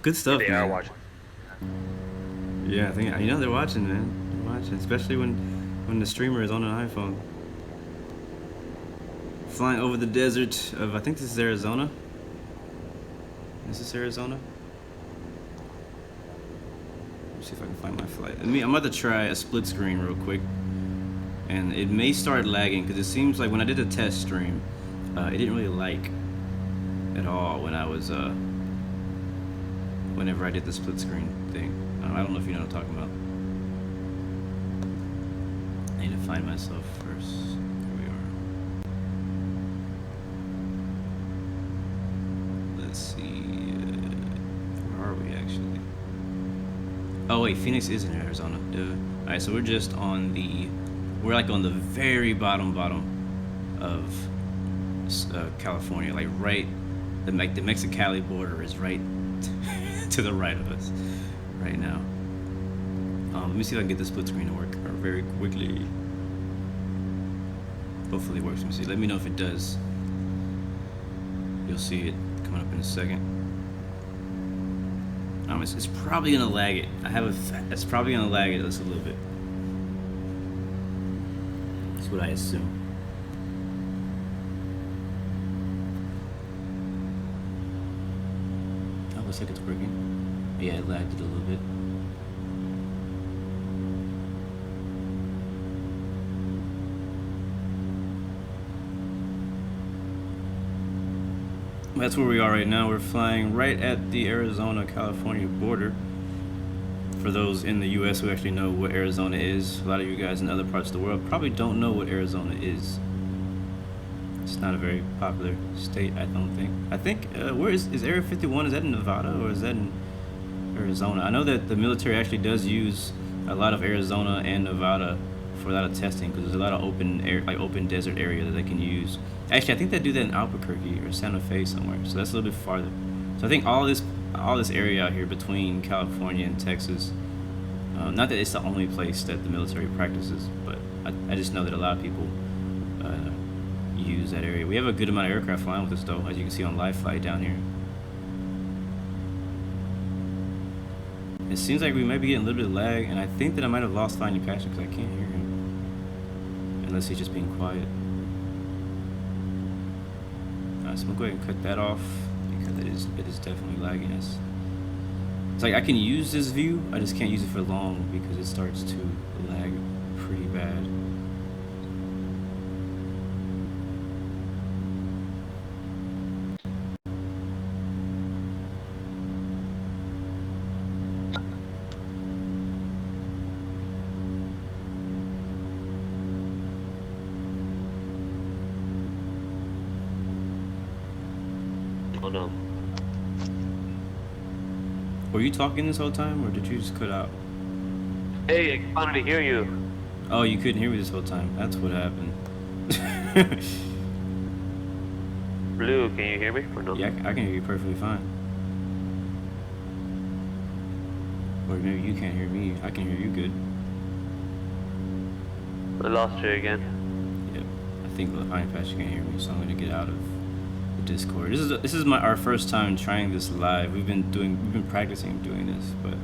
good stuff, They man. are watching. Yeah, I think they're watching, man. They're watching, especially when the streamer is on an iPhone. Flying over the desert of, I think this is Arizona. Is this Arizona? Let's see if I can find my flight. I'm about to try a split screen real quick, and it may start lagging because it seems like when I did a test stream, it didn't really like at all when I was whenever I did the split screen thing. I don't know if you know what I'm talking about. I need to find myself first. Here we are. Let's see. Where are we actually? Oh wait, Phoenix is in Arizona. Duh. All right, so we're like on the very bottom of California, like right. The Mexicali border is right to the right of us right now. Let me see if I can get the split screen to work very quickly. Hopefully it works. Let me see. Let me know if it does. You'll see it coming up in a second. It's probably gonna lag it. It's probably gonna lag it just a little bit. That's what I assume. Looks like it's working. Yeah, it lagged it a little bit. That's where we are right now. We're flying right at the Arizona-California border. For those in the U.S. who actually know what Arizona is, a lot of you guys in other parts of the world probably don't know what Arizona is. It's not a very popular state, I don't think. I think, where is Area 51? Is that in Nevada or is that in Arizona? I know that the military actually does use a lot of Arizona and Nevada for a lot of testing because there's a lot of open desert area that they can use. Actually, I think they do that in Albuquerque or Santa Fe somewhere, so that's a little bit farther. So I think all this area out here between California and Texas, not that it's the only place that the military practices, but I just know that a lot of people use that area. We have a good amount of aircraft flying with us though, as you can see on live flight down here. It seems like we might be getting a little bit of lag, and I think that I might have lost Finding Passion because I can't hear him. Unless he's just being quiet. Alright, so I'm gonna go ahead and cut that off because it is definitely lagging us. It's like I can use this view, I just can't use it for long because it starts to lag pretty bad. Oh no. Were you talking this whole time, or did you just cut out? Hey, I wanted to hear you. Oh, you couldn't hear me this whole time. That's what happened. Blue, can you hear me or no? Yeah, I can hear you perfectly fine. Or maybe you can't hear me. I can hear you good. I lost you again. Yep. I think Finding Passion can't hear me, so I'm gonna get out of the Discord. This is our first time trying this live. We've been practicing doing this, but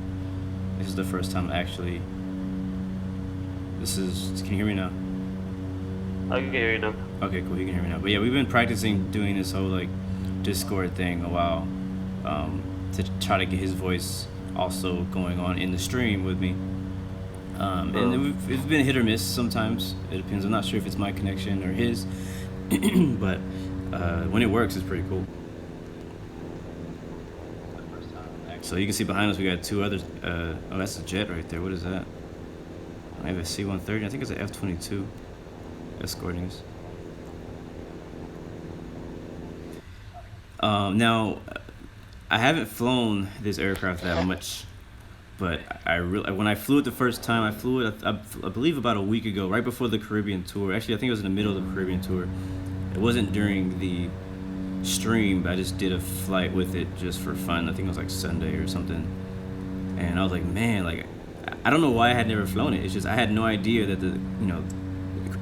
this is the first time actually. Can you hear me now? I can hear you now. Okay, cool. You can hear me now. But yeah, we've been practicing doing this whole like Discord thing a while, to try to get his voice also going on in the stream with me. And it's been hit or miss sometimes. It depends. I'm not sure if it's my connection or his, but when it works, it's pretty cool. So you can see behind us, we got two others. Oh, that's a jet right there. What is that? I have a C-130. I think it's an F-22 escorting us. Now, I haven't flown this aircraft that much, but when I flew it the first time, I flew it, I believe about a week ago, right before the Caribbean tour. Actually, I think it was in the middle of the Caribbean tour. It wasn't during the stream, but I just did a flight with it just for fun. I think it was like Sunday or something. And I was like, man, like, I don't know why I had never flown it. It's just I had no idea that the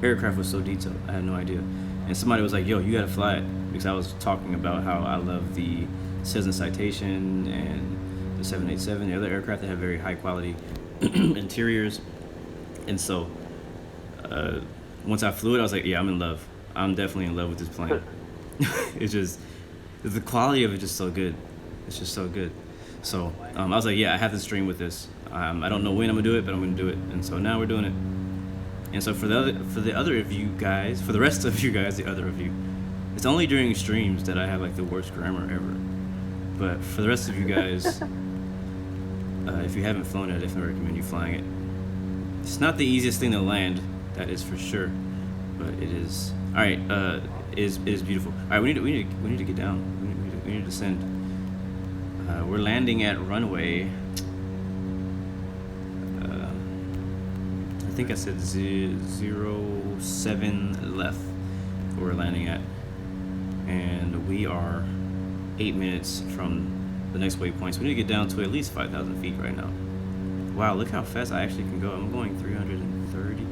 aircraft was so detailed. I had no idea. And somebody was like, yo, you gotta fly it, because I was talking about how I love the Cessna Citation and the 787, the other aircraft that have very high quality interiors. And so once I flew it, I was like, yeah, I'm in love. I'm definitely in love with this plane. It's just, the quality of it just so good. It's just so good. So I was like, yeah, I have to stream with this. I don't know when I'm gonna do it, but I'm gonna do it. And so now we're doing it. And so for the other of you guys, for the rest of you guys, the other of you, it's only during streams that I have like the worst grammar ever. But for the rest of you guys, if you haven't flown it, I definitely recommend you flying it. It's not the easiest thing to land, that is for sure, but it is. All right, it is beautiful. All right, we need to get down. We need to descend. We're landing at runway. I think I said 07 left. Where we're landing at, and we are 8 minutes from the next waypoint. So we need to get down to at least 5,000 feet right now. Wow, look how fast I actually can go. I'm going 330.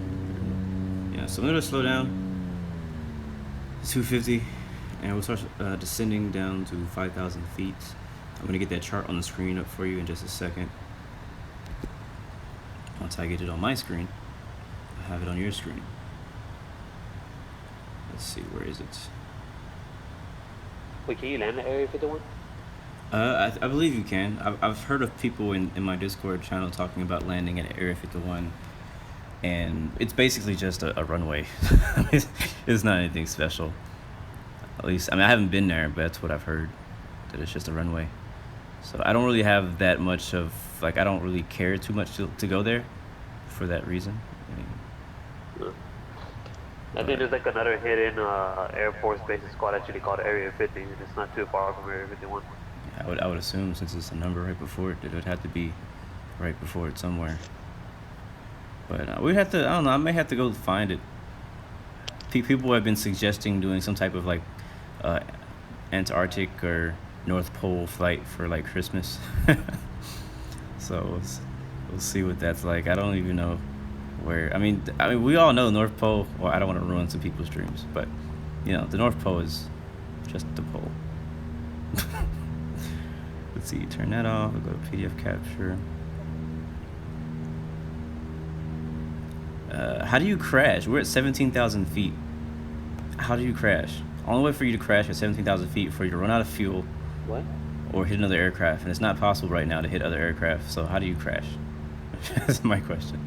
Yeah, so I'm gonna slow down. 250, and we'll start descending down to 5,000 feet. I'm gonna get that chart on the screen up for you in just a second. Once I get it on my screen, I'll have it on your screen. Let's see, where is it? Wait, can you land at Area 51? I believe you can. I've heard of people in my Discord channel talking about landing at Area 51, and it's basically just a runway. It's not anything special. At least, I mean, I haven't been there, but that's what I've heard, that it's just a runway. So I don't really have that much of, like, I don't really care too much to go there for that reason. I think there's like another hidden Air Force base squad actually called Area 50, and it's not too far from Area 51. Yeah, I would assume, since it's a number right before it, that it would have to be right before it somewhere. But we'd have to, I don't know, I may have to go find it. People have been suggesting doing some type of like Antarctic or North Pole flight for like Christmas. So we'll see what that's like. I don't even know where. I mean, we all know North Pole. Well, I don't want to ruin some people's dreams, but the North Pole is just the pole. Let's see. Turn that off. I'll go to PDF capture. How do you crash? We're at 17,000 feet. How do you crash? Only way for you to crash at 17,000 feet for you to run out of fuel. What? Or hit another aircraft, and it's not possible right now to hit other aircraft. So how do you crash? That's my question.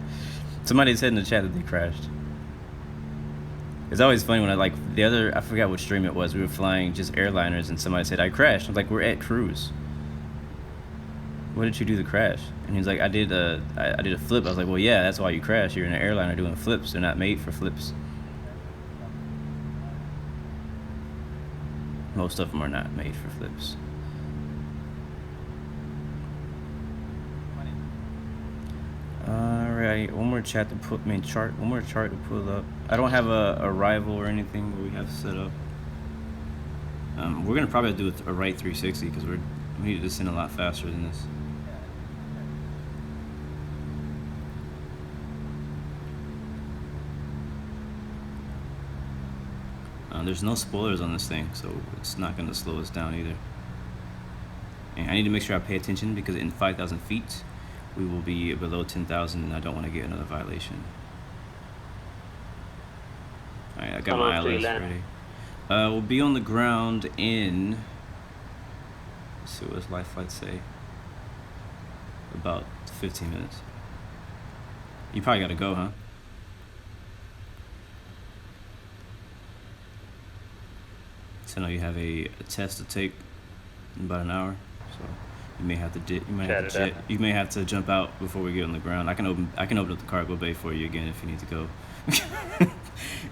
Somebody said in the chat that they crashed. It's always funny when I forgot what stream it was. We were flying just airliners, and somebody said I crashed. I was like, we're at cruise. What did you do to crash? And he was like, I did a flip. I was like, well, yeah, that's why you crash. You're in an airliner doing flips. They're not made for flips. Most of them are not made for flips. Alright, one more chart to pull up. I don't have a rival or anything that we have set up. We're gonna probably do a right 360 because we need to descend a lot faster than this. There's no spoilers on this thing, so it's not gonna slow us down either. And I need to make sure I pay attention because in 5,000 feet, we will be below 10,000, and I don't want to get another violation. All right, I got my ILS ready. We'll be on the ground in. Let's see what this life flight say. about 15 minutes. You probably gotta go, huh? So now you have a test to take in about an hour, so you may have to you may have to jump out before we get on the ground. I can open up the cargo bay for you again if you need to go.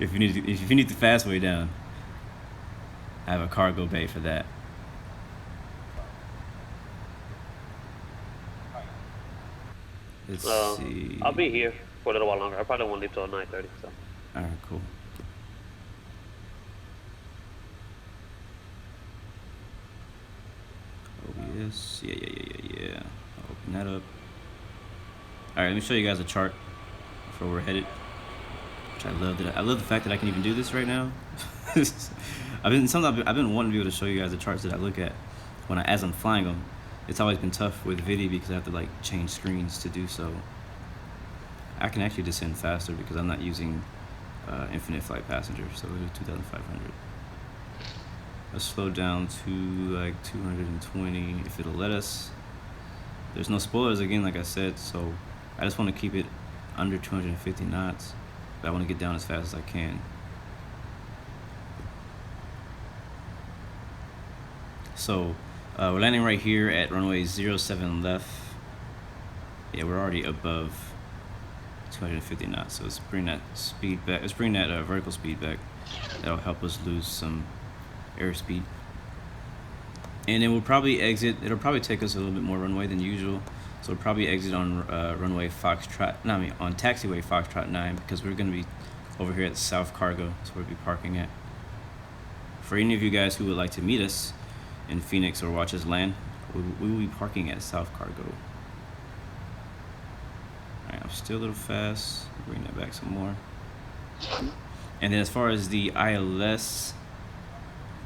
if you need the fast way down, I have a cargo bay for that. Let's see. I'll be here for a little while longer. I probably won't leave till 9:30. So. All right, cool. OBS, yeah. I'll open that up. All right, let me show you guys a chart for where we're headed. Which I love that. I love the fact that I can even do this right now. I've been wanting to be able to show you guys the charts that I look at as I'm flying them. It's always been tough with VIDI because I have to like change screens to do so. I can actually descend faster because I'm not using infinite flight passenger, so we'll do 2,500. Let's slow down to like 220 if it'll let us. There's no spoilers again, like I said, so I just want to keep it under 250 knots, but I want to get down as fast as I can. So we're landing right here at runway 07 left. Yeah, we're already above 250 knots, so let's bring that speed back. Let's bring that vertical speed back. That'll help us lose some airspeed. And then we'll probably exit. It'll probably take us a little bit more runway than usual, so we'll probably exit on runway Foxtrot. No, I mean on taxiway Foxtrot 9 because we're going to be over here at South Cargo. So we'll be parking at. For any of you guys who would like to meet us in Phoenix or watch us land, we will be parking at South Cargo. Alright, I'm still a little fast. Bring that back some more. And then as far as the ILS,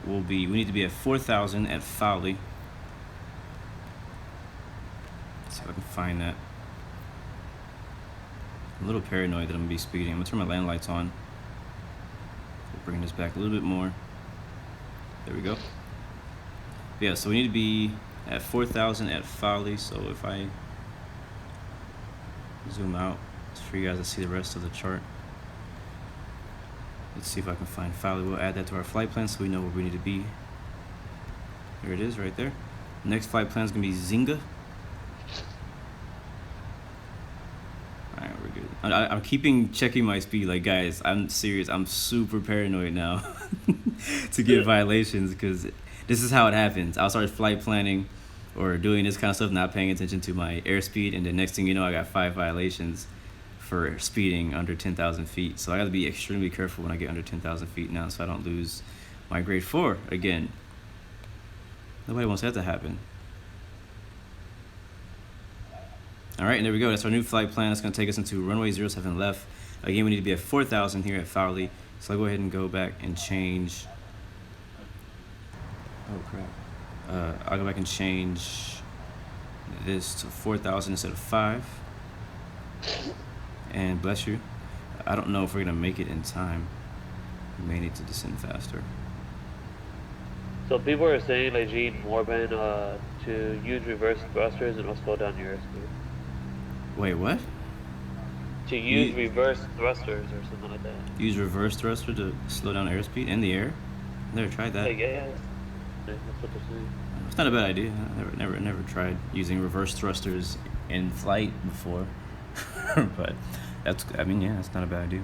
we need to be at 4,000 at Fowley. Let's see if I can find that. I'm a little paranoid that I'm gonna be speeding. I'm gonna turn my land lights on. We'll bring this back a little bit more. There we go. Yeah, so we need to be at 4,000 at Fowley. So if I zoom out for you guys to see the rest of the chart. Let's see if I can find Fowley. We'll add that to our flight plan so we know where we need to be. There it is, right there. Next flight plan is gonna be Zinga. All right, we're good. I'm checking my speed. Like, guys, I'm serious. I'm super paranoid now to get violations because this is how it happens. I'll start flight planning or doing this kind of stuff, not paying attention to my airspeed, and the next thing you know, I got 5 violations for speeding under 10,000 feet. So I got to be extremely careful when I get under 10,000 feet now, so I don't lose my grade 4 again. Nobody wants that to happen. All right, and there we go. That's our new flight plan. It's going to take us into runway 07 left. Again, we need to be at 4,000 here at Fowley. So I'll go ahead and go back and change. Oh crap. I'll go back and change this to 4,000 instead of 5. And bless you, I don't know if we're gonna make it in time. We may need to descend faster. So people are saying, like Gene Morban, to use reverse thrusters and it'll slow down your airspeed. Wait, what? To use reverse thrusters or something like that. Use reverse thruster to slow down airspeed in the air? Never tried that. Yeah, that's what they're saying. It's not a bad idea. I never tried using reverse thrusters in flight before. But that's not a bad idea.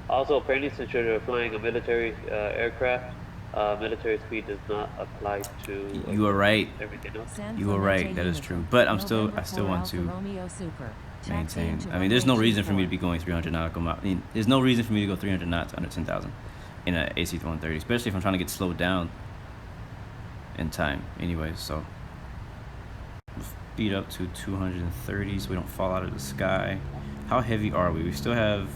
Also, apparently, since you're flying a military aircraft, military speed does not apply to. You are right. Everything else. You are right. That is true. But I still want to maintain. I mean, there's no reason for me to be going 300 nautical miles. I mean, there's no reason for me to go 300 knots under 10,000 in an AC-130, especially if I'm trying to get slowed down in time. Anyway, so speed up to 230 so we don't fall out of the sky. How heavy are we? We still have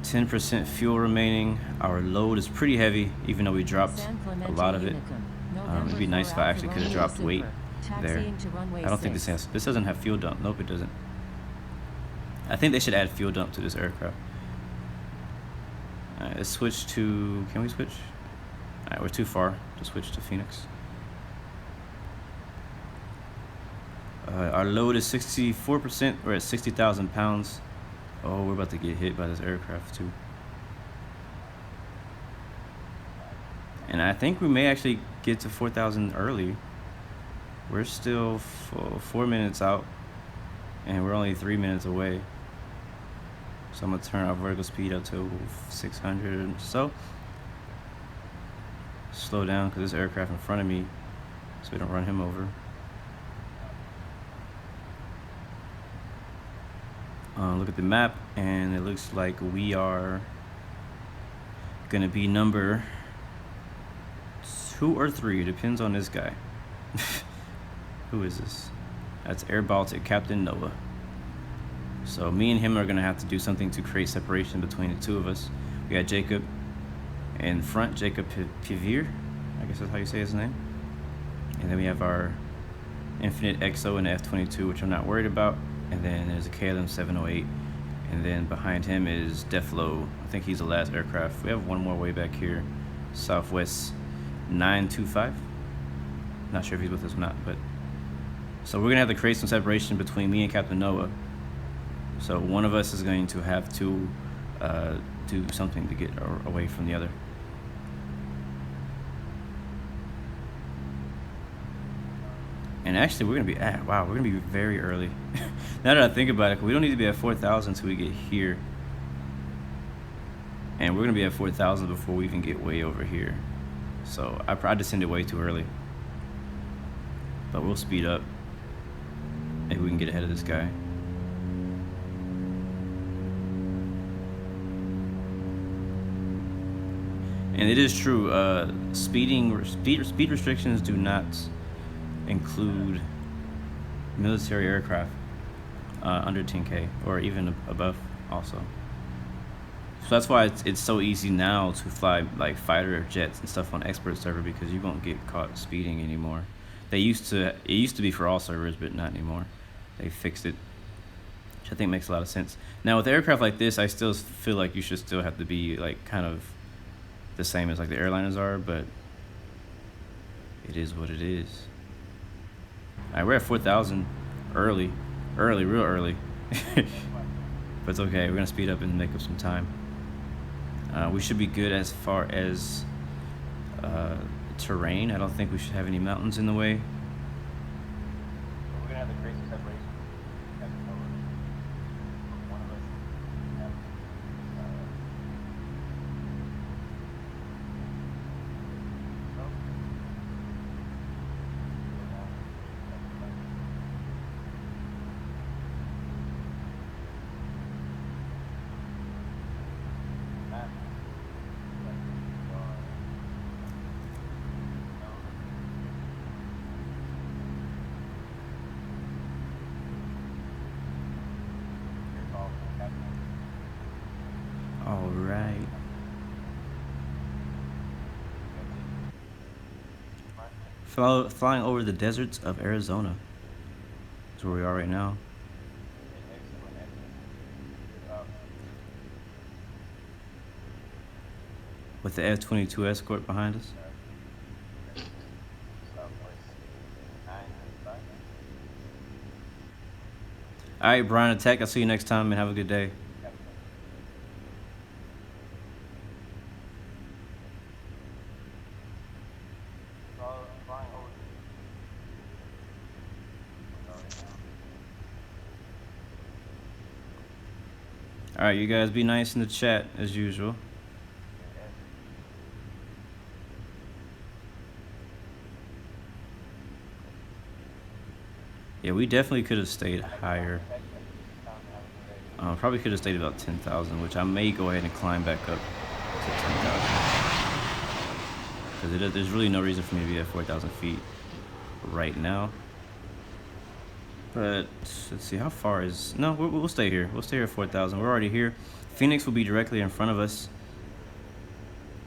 10% fuel remaining. Our load is pretty heavy, even though we dropped a lot of it. It'd be nice if I actually could have dropped weight there. I don't think this doesn't have fuel dump. Nope, it doesn't. I think they should add fuel dump to this aircraft. Alright, let's switch to, can we switch? Alright, we're too far to switch to Phoenix. Our load is 64%. We're at 60,000 pounds. Oh, we're about to get hit by this aircraft too. And I think we may actually get to 4,000 early. We're still 4 minutes out, and we're only 3 minutes away. So I'm gonna turn our vertical speed up to 600 or so. Slow down because this aircraft in front of me, so we don't run him over. Look at the map, and it looks like we are gonna be number 2 or 3. It depends on this guy. Who is this? That's Air Baltic Captain Noah. So me and him are gonna have to do something to create separation between the two of us. We got Jacob in front, Jacob Pivir, I guess that's how you say his name. And then we have our Infinite XO and F-22, which I'm not worried about. And then there's a KLM-708. And then behind him is Deflo. I think he's the last aircraft. We have one more way back here, Southwest 925. Not sure if he's with us or not, but so we're gonna have to create some separation between me and Captain Noah. So one of us is going to have to do something to get away from the other. And actually, we're gonna be at, wow, we're gonna be very early. Now that I think about it, we don't need to be at 4,000 until we get here. And we're gonna be at 4,000 before we even get way over here. So I descended way too early. But we'll speed up. Maybe we can get ahead of this guy. And it is true, speed restrictions do not include military aircraft under 10K or even above also. So that's why it's so easy now to fly like fighter jets and stuff on expert server, because you won't get caught speeding anymore. It used to be for all servers, but not anymore. They fixed it, which I think makes a lot of sense. Now with aircraft like this, I still feel like you should still have to be like kind of the same as like the airliners are, but it is what it is. All right, we're at 4,000 real early. But it's okay, we're gonna speed up and make up some time. We should be good as far as terrain. I don't think we should have any mountains in the way. We're gonna have the crazy separation. One of us have, all right. Flying over the deserts of Arizona. That's where we are right now. With the F-22 escort behind us. All right, Brian Attack, I'll see you next time and have a good day. All right, you guys be nice in the chat as usual. Yeah, we definitely could have stayed higher. Probably could have stayed about 10,000, which I may go ahead and climb back up to 10,000. Because there's really no reason for me to be at 4,000 feet right now. But let's see, how far is... No, we'll stay here. We'll stay here at 4,000. We're already here. Phoenix will be directly in front of us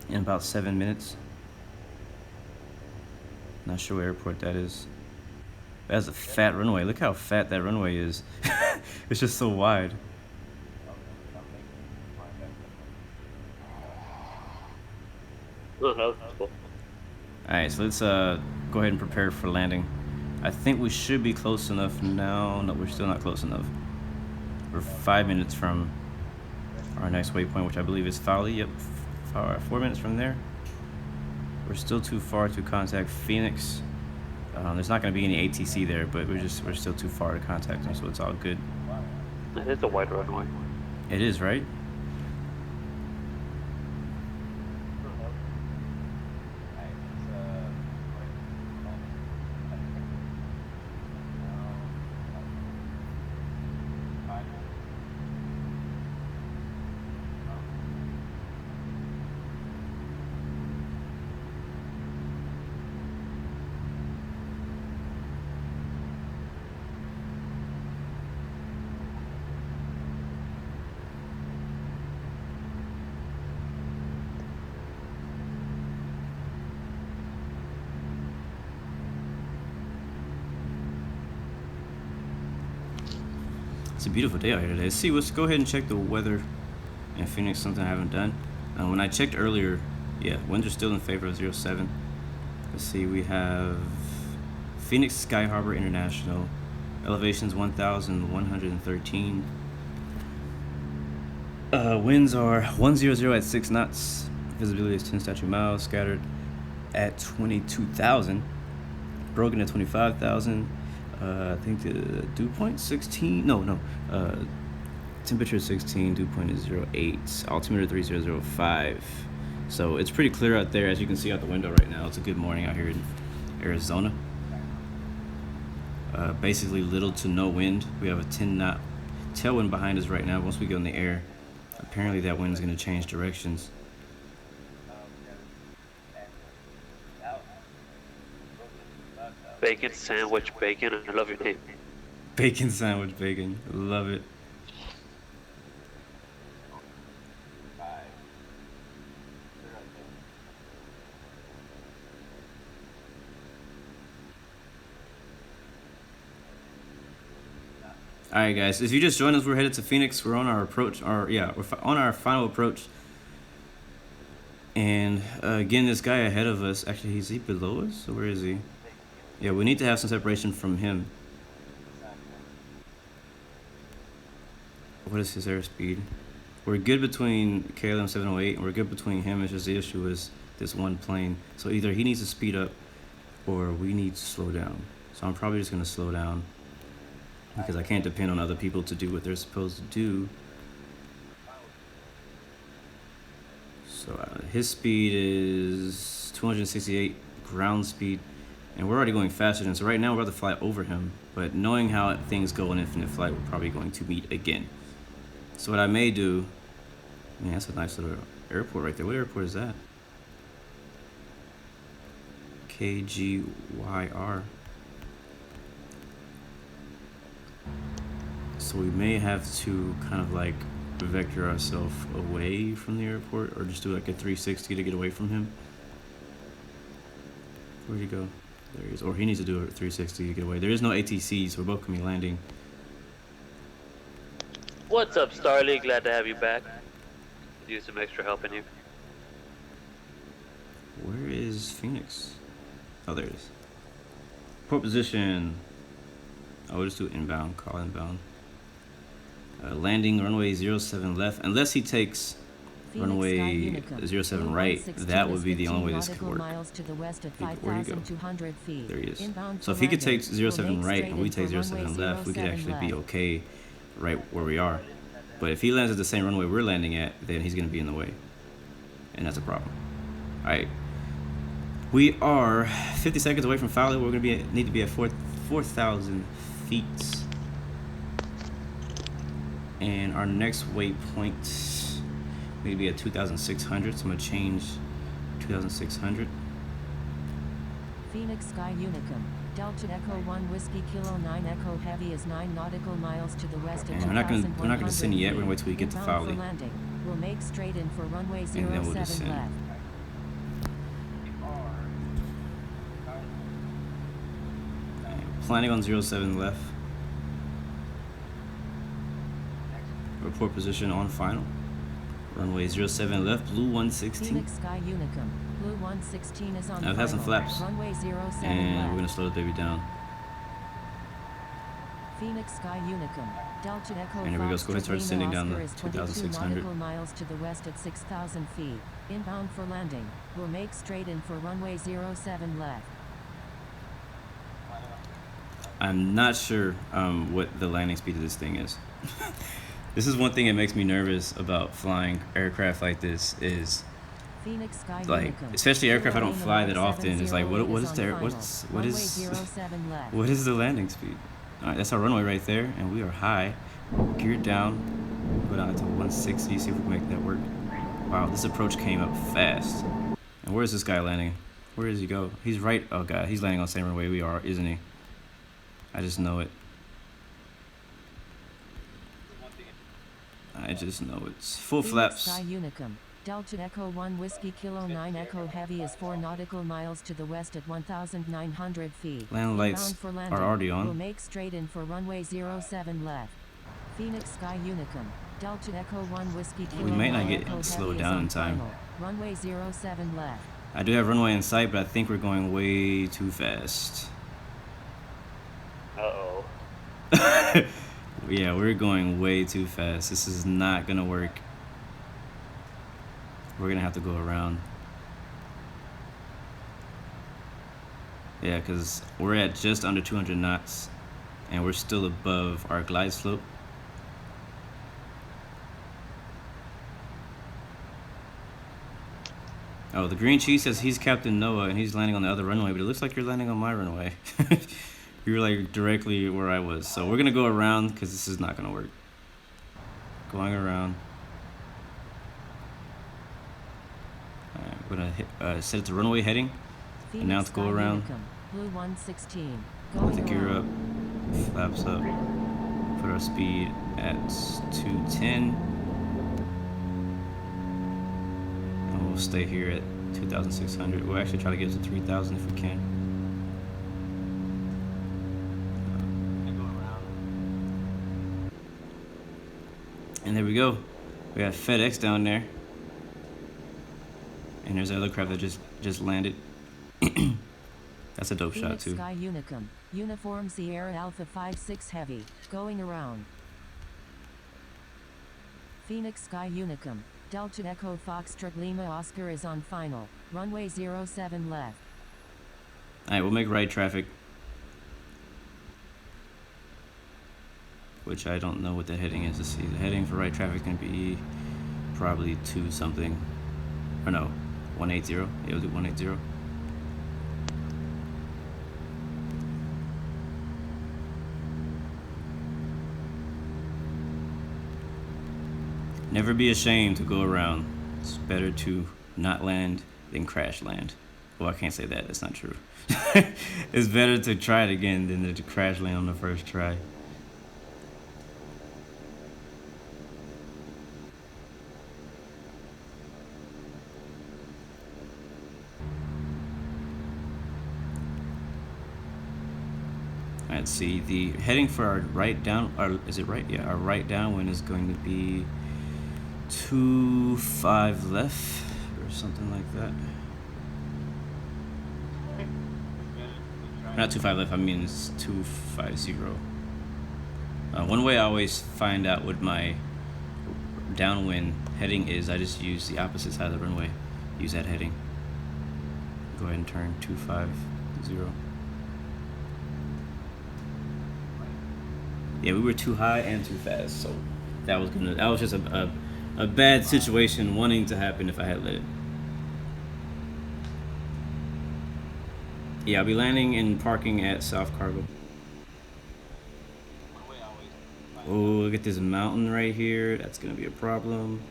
in about 7 minutes. Not sure what airport that is. That's a fat runway. Look how fat that runway is. It's just so wide. Oh, that was cool. Alright, so let's go ahead and prepare for landing. I think we should be close enough now. No, we're still not close enough. We're 5 minutes from our next waypoint, which I believe is Folly. Yep, 4 minutes from there. We're still too far to contact Phoenix. There's not going to be any ATC there, but we're still too far to contact them, so it's all good. It is a wide runway. It is, right? It's a beautiful day out here today. Let's go ahead and check the weather in Phoenix, something I haven't done. When I checked earlier, yeah, winds are still in favor of 07. Let's see, we have Phoenix Sky Harbor International, elevations 1,113. Winds are 100 at 6 knots, visibility is 10 statute miles, scattered at 22,000, broken at 25,000. I think the dew point 16. Temperature is 16. Dew point is 08. Altimeter 3005. So it's pretty clear out there, as you can see out the window right now. It's a good morning out here in Arizona. Basically little to no wind. We have a 10-knot tailwind behind us right now. Once we go in the air, apparently that wind is going to change directions. Bacon sandwich bacon. I love your name. Bacon sandwich bacon. Love it. All right, guys. If you just joined us, we're headed to Phoenix. We're on our approach. We're on our final approach. And again, this guy ahead of us. Actually, is he below us? Or where is he? Yeah, we need to have some separation from him. What is his airspeed? We're good between KLM 708 and we're good between him. It's just the issue is this one plane. So either he needs to speed up or we need to slow down. So I'm probably just going to slow down because I can't depend on other people to do what they're supposed to do. So his speed is 268 ground speed. And we're already going faster than, so right now we're about to fly over him. But knowing how things go in infinite flight, we're probably going to meet again. So what I may do, man, that's a nice little airport right there. What airport is that? KGYR. So we may have to kind of like vector ourselves away from the airport or just do like a 360 to get away from him. Where'd he go? There he is. Or he needs to do a 360 to get away. There is no ATC, so we're both going to be landing. What's up, Starly? Glad to have you back. Could use some extra help in you. Where is Phoenix? Oh, there it is. Port position. Oh, we'll just do inbound. Call inbound. Landing runway 07 left. Unless he takes runway 07 right, that would be the only way this could work. Where'd he go? There he is. So if he could take 07 right and we take 07 left, we could actually be okay right where we are. But if he lands at the same runway we're landing at, then he's going to be in the way. And that's a problem. Alright. We are 50 seconds away from Folly. We're going to need to be at 4,000 feet. And our next waypoint need to be at 2,600, so I'm going to change 2,600. Phoenix Sky Unicum. Delta Echo 1 Whiskey Kilo 9 Echo Heavy is 9 nautical miles to the west of 2,100 we're not going to send it yet. We're going to wait till we get to Folly. We'll make straight in for runway 07 left. Planning on 07 left. Report position on final. Runway 07 left, blue 116. Phoenix Sky Unicum. Blue 116 is on I've had some flaps. Runway 07 and left. we're going to slow the baby down. Phoenix Sky Unicum, Delta Echo And here we go, it's going to start Foxtrot ascending Lima down Oscar the is 22 2,600. nautical miles to the west at 6,000 feet, inbound for landing, will make straight in for runway 07 left. I'm not sure what the landing speed of this thing is. This is one thing that makes me nervous about flying aircraft like this is Phoenix Sky like, Unicum, especially aircraft I don't Lima fly that often. It's like, what is is on there? final. What Runway is 07 left. what is the landing speed? All right, that's our runway right there, and we are high, geared down. Go down to 160, see if we can make that work. Wow, this approach came up fast. And where is this guy landing? Where does he go? He's right. Oh god, he's landing on the same runway we are, isn't he? I just know it. I just know it's full Phoenix flaps. Sky Unicum, Delta Echo 1 Whiskey Kilo 9 Echo Heavy is 4 nautical miles to the west at 1,900 feet. Land lights Inbound for are landing, already will on. make straight in for runway 07 left. Phoenix Sky Unicum, Delta Echo 1 Whiskey Kilo 9 might not get Echo slowed Heavy down is on in time. final. Runway 07 left. I do have runway in sight, but I think we're going way too fast. Uh-oh. Yeah, we're going way too fast. This is not gonna work. We're gonna have to go around. Yeah, because we're at just under 200 knots, and we're still above our glide slope. Oh, the green cheese says he's Captain Noah, and he's landing on the other runway, but it looks like you're landing on my runway. You're like directly where I was. So we're gonna go around because this is not gonna work. Going around. Alright, we're gonna hit, set it to runway heading. And now let's go around. Blue 116. Put the Going gear up. around. Flaps up. Put our speed at 210. And we'll stay here at 2,600. We'll actually try to get to 3,000 if we can. And there we go. We got FedEx down there. And there's other craft that just landed. That's a dope shot Phoenix too. Sky Unicum, Uniform Sierra Alpha 56 Heavy, going around. Phoenix Sky Unicum, Delta Echo Foxtrot Lima Oscar is on final, runway 07 left. Alright, we'll make right traffic. Which I don't know what the heading is. Let's see. The heading for right traffic is going to be probably 2 something. Or no, 180. Yeah, we'll do 180. Never be ashamed to go around. It's better to not land than crash land. Well, I can't say that. That's not true. It's better to try it again than to crash land on the first try. Let's see, the heading for our right down, or is it right? Yeah, our right downwind is going to be 25 left or something like that. Not 25 left, I mean it's 250. One way I always find out what my downwind heading is, I just use the opposite side of the runway. Use that heading. Go ahead and turn 250. Yeah, we were too high and too fast, so that was just a bad situation wanting to happen if I had let it. Yeah, I'll be landing and parking at South Cargo. Oh, look at this mountain right here. That's gonna be a problem.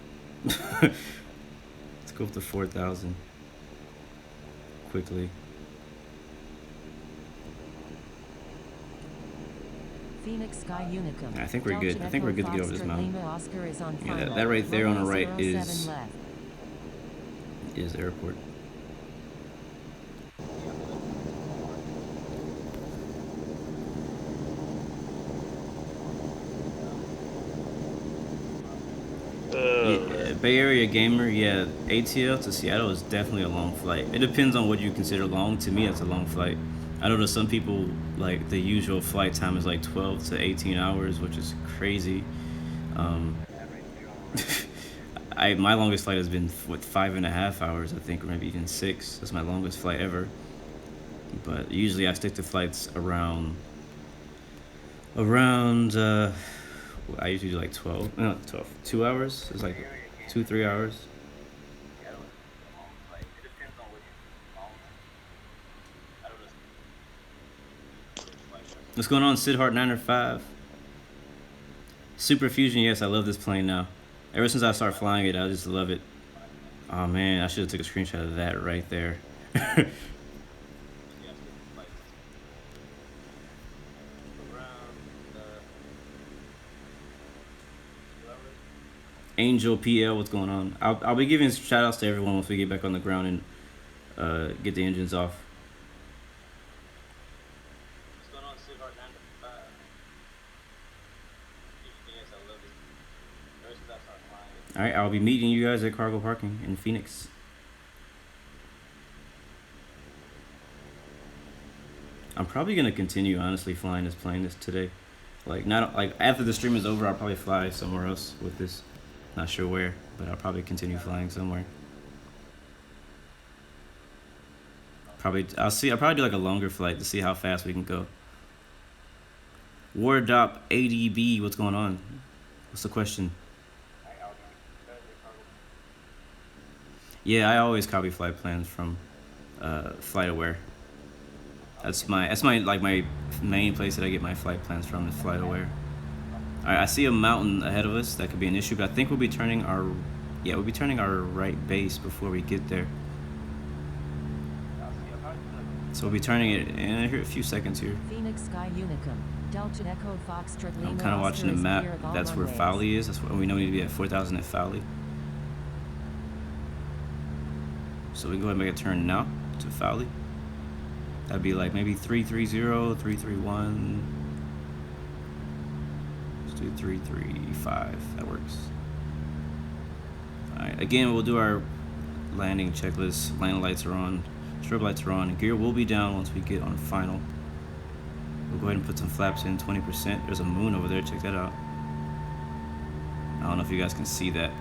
Let's go up to 4,000 quickly. Phoenix Sky Unicum. I think we're good. I think we're good to get over this mountain. Yeah, that right there on the right is the airport. Yeah, Bay Area gamer, yeah, ATL to Seattle is definitely a long flight. It depends on what you consider long. To me, that's a long flight. I know that some people, like, the usual flight time is like 12 to 18 hours, which is crazy. My longest flight has been, what, 5.5 hours, I think, or maybe even 6. That's my longest flight ever. But usually I stick to flights around I usually do like 2 hours. It's like 2-3 hours. What's going on, Sidhart905? Super Fusion, yes, I love this plane now. Ever since I started flying it, I just love it. Oh man, I should have took a screenshot of that right there. Angel PL, what's going on? I'll be giving shout outs to everyone once we get back on the ground and get the engines off. What's going on, Sidhart905? Alright, I'll be meeting you guys at cargo parking in Phoenix. I'm probably gonna continue honestly flying this plane today. Like after the stream is over, I'll probably fly somewhere else with this. Not sure where, but I'll probably continue flying somewhere. I'll probably do like a longer flight to see how fast we can go. Wardop ADB, what's going on? What's the question? Yeah, I always copy flight plans from FlightAware. That's my like my main place that I get my flight plans from is FlightAware. Alright, I see a mountain ahead of us that could be an issue, but I think we'll be turning our right base before we get there. So we'll be turning it in a few seconds here. Phoenix Sky Unicum, Delta Echo Foxtrot Lima. I'm kind of watching the map. That's where Fowley is. That's where we know we need to be at 4,000 at Fowley. So we can go ahead and make a turn now to Fowley. That'd be like maybe 330, 331. Let's do 335. That works. Alright, again, we'll do our landing checklist. Landing lights are on, strobe lights are on, and gear will be down once we get on final. We'll go ahead and put some flaps in, 20%. There's a moon over there, check that out. I don't know if you guys can see that.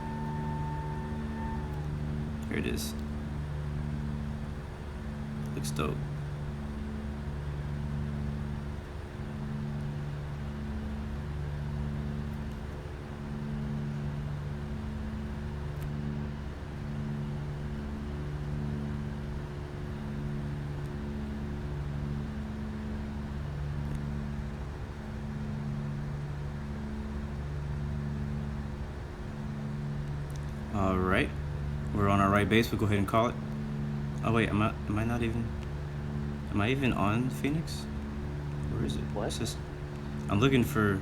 Here it is. Looks dope. All right, we're on our right base. We'll go ahead and call it. Oh wait, am I even on Phoenix? Where is it? What? It's just, I'm looking for.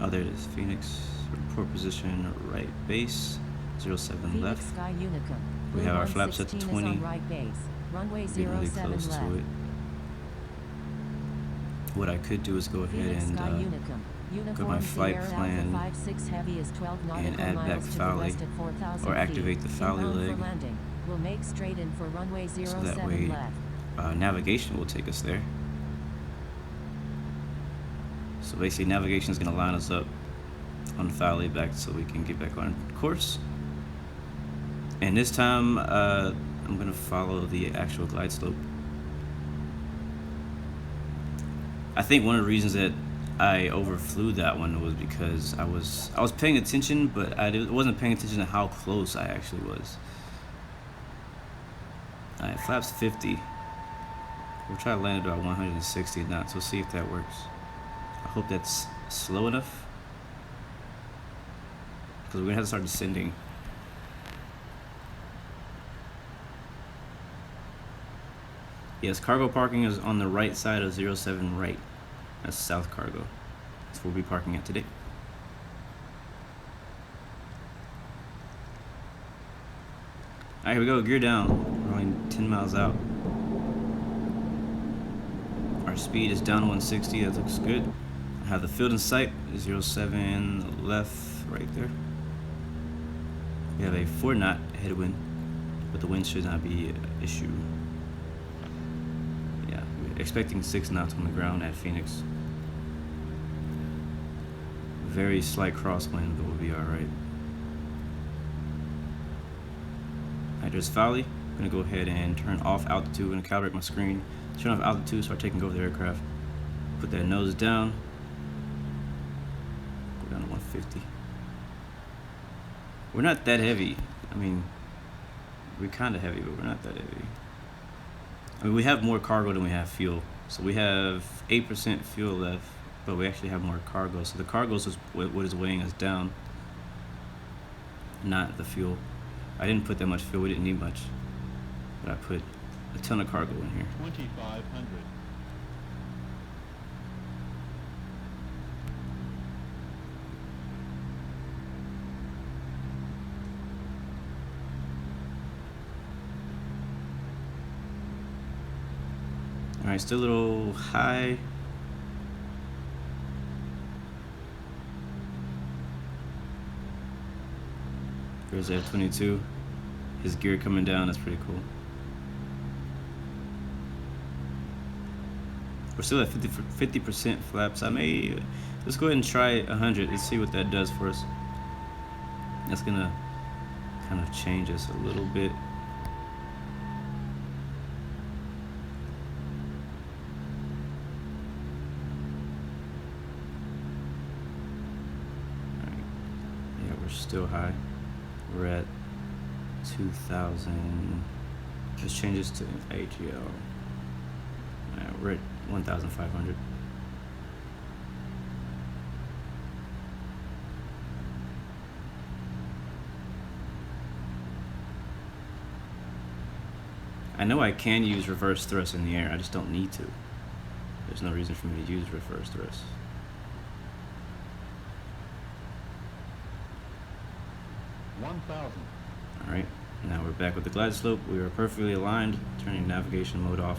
Oh, there it is. Phoenix report position right base 07 Phoenix left. Sky Unicum. We have our flaps at the 116 20. is on right base. Runway Getting really 07 close left. to it. What I could do is go ahead Phoenix and Sky Unicum. go my flight plan heavy is 12 and add back miles to the Fowley, west at 4,000 or activate the feet. Fowley Inbound leg. for landing. We'll make straight in for runway 07 So that way left. navigation will take us there. So basically navigation is going to line us up on Fowley back so we can get back on course. And this time I'm going to follow the actual glide slope. I think one of the reasons that I overflew that one was because I was paying attention, but I wasn't paying attention to how close I actually was. Alright, flaps 50. We'll try to land about 160 knots. We'll see if that works. I hope that's slow enough, because we're gonna have to start descending. Yes, cargo parking is on the right side of 07 right. That's south cargo. That's where we'll be parking at today. Alright, here we go, gear down. We're only 10 miles out. Our speed is down to 160, that looks good. I have the field in sight, 07 left, right there. We have a 4-knot headwind, but the wind should not be an issue. Yeah, expecting 6 knots on the ground at Phoenix. Very slight crosswind, but we'll be alright. Alright, there's Folly. I'm gonna go ahead and turn off altitude. I'm gonna calibrate my screen. Turn off altitude, start taking over the aircraft. Put that nose down. Go down to 150. We're not that heavy. I mean, we're kind of heavy, but we're not that heavy. I mean, we have more cargo than we have fuel. So we have 8% fuel left, but we actually have more cargo. So the cargo is what is weighing us down, not the fuel. I didn't put that much fuel. We didn't need much. But I put a ton of cargo in here. 2,500. All right, still a little high. There's F-22. His gear coming down. That's pretty cool. We're still at 50% flaps. Let's go ahead and try 100. Let's see what that does for us. That's gonna kind of change us a little bit. Still high. We're at 2,000. Just change this to AGL. We're at 1,500. I know I can use reverse thrust in the air. I just don't need to. There's no reason for me to use reverse thrust. 1,000. All right, now we're back with the glide slope. We are perfectly aligned. Turning navigation mode off.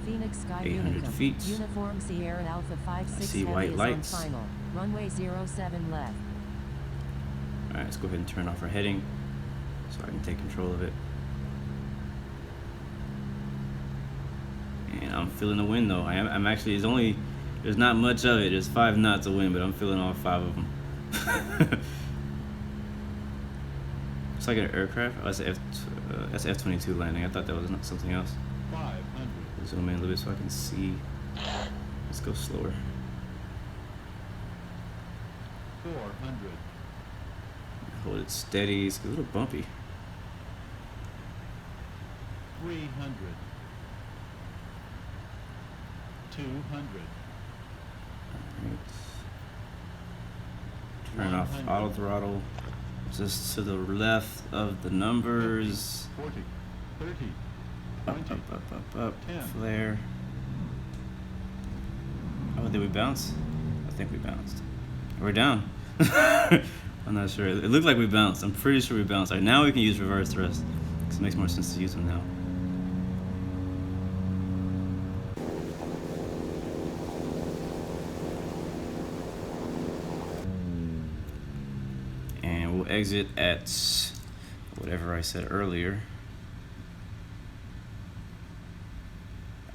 Phoenix Sky 800 Unicum. feet. Uniform Sierra Alpha 56 see white is lights. on final. Runway 07 left. All right, let's go ahead and turn off our heading so I can take control of it. And I'm feeling the wind though. I'm actually, there's not much of it. There's 5 knots of wind, but I'm feeling all 5 of them. It's like an aircraft. Oh, that's F-22 landing. I thought that was something else. 500. Zoom in a little bit so I can see. Let's go slower. 400. Hold it steady. It's a little bumpy. 300. 200. Turn off 100. auto throttle. Just to the left of the numbers. 40. 30. Up, 20. up. 10. Flare. Oh, did we bounce? I think we bounced. We're down. I'm not sure. It looked like we bounced. I'm pretty sure we bounced. All right, now we can use reverse thrust because it makes more sense to use them now. And we'll exit at whatever I said earlier.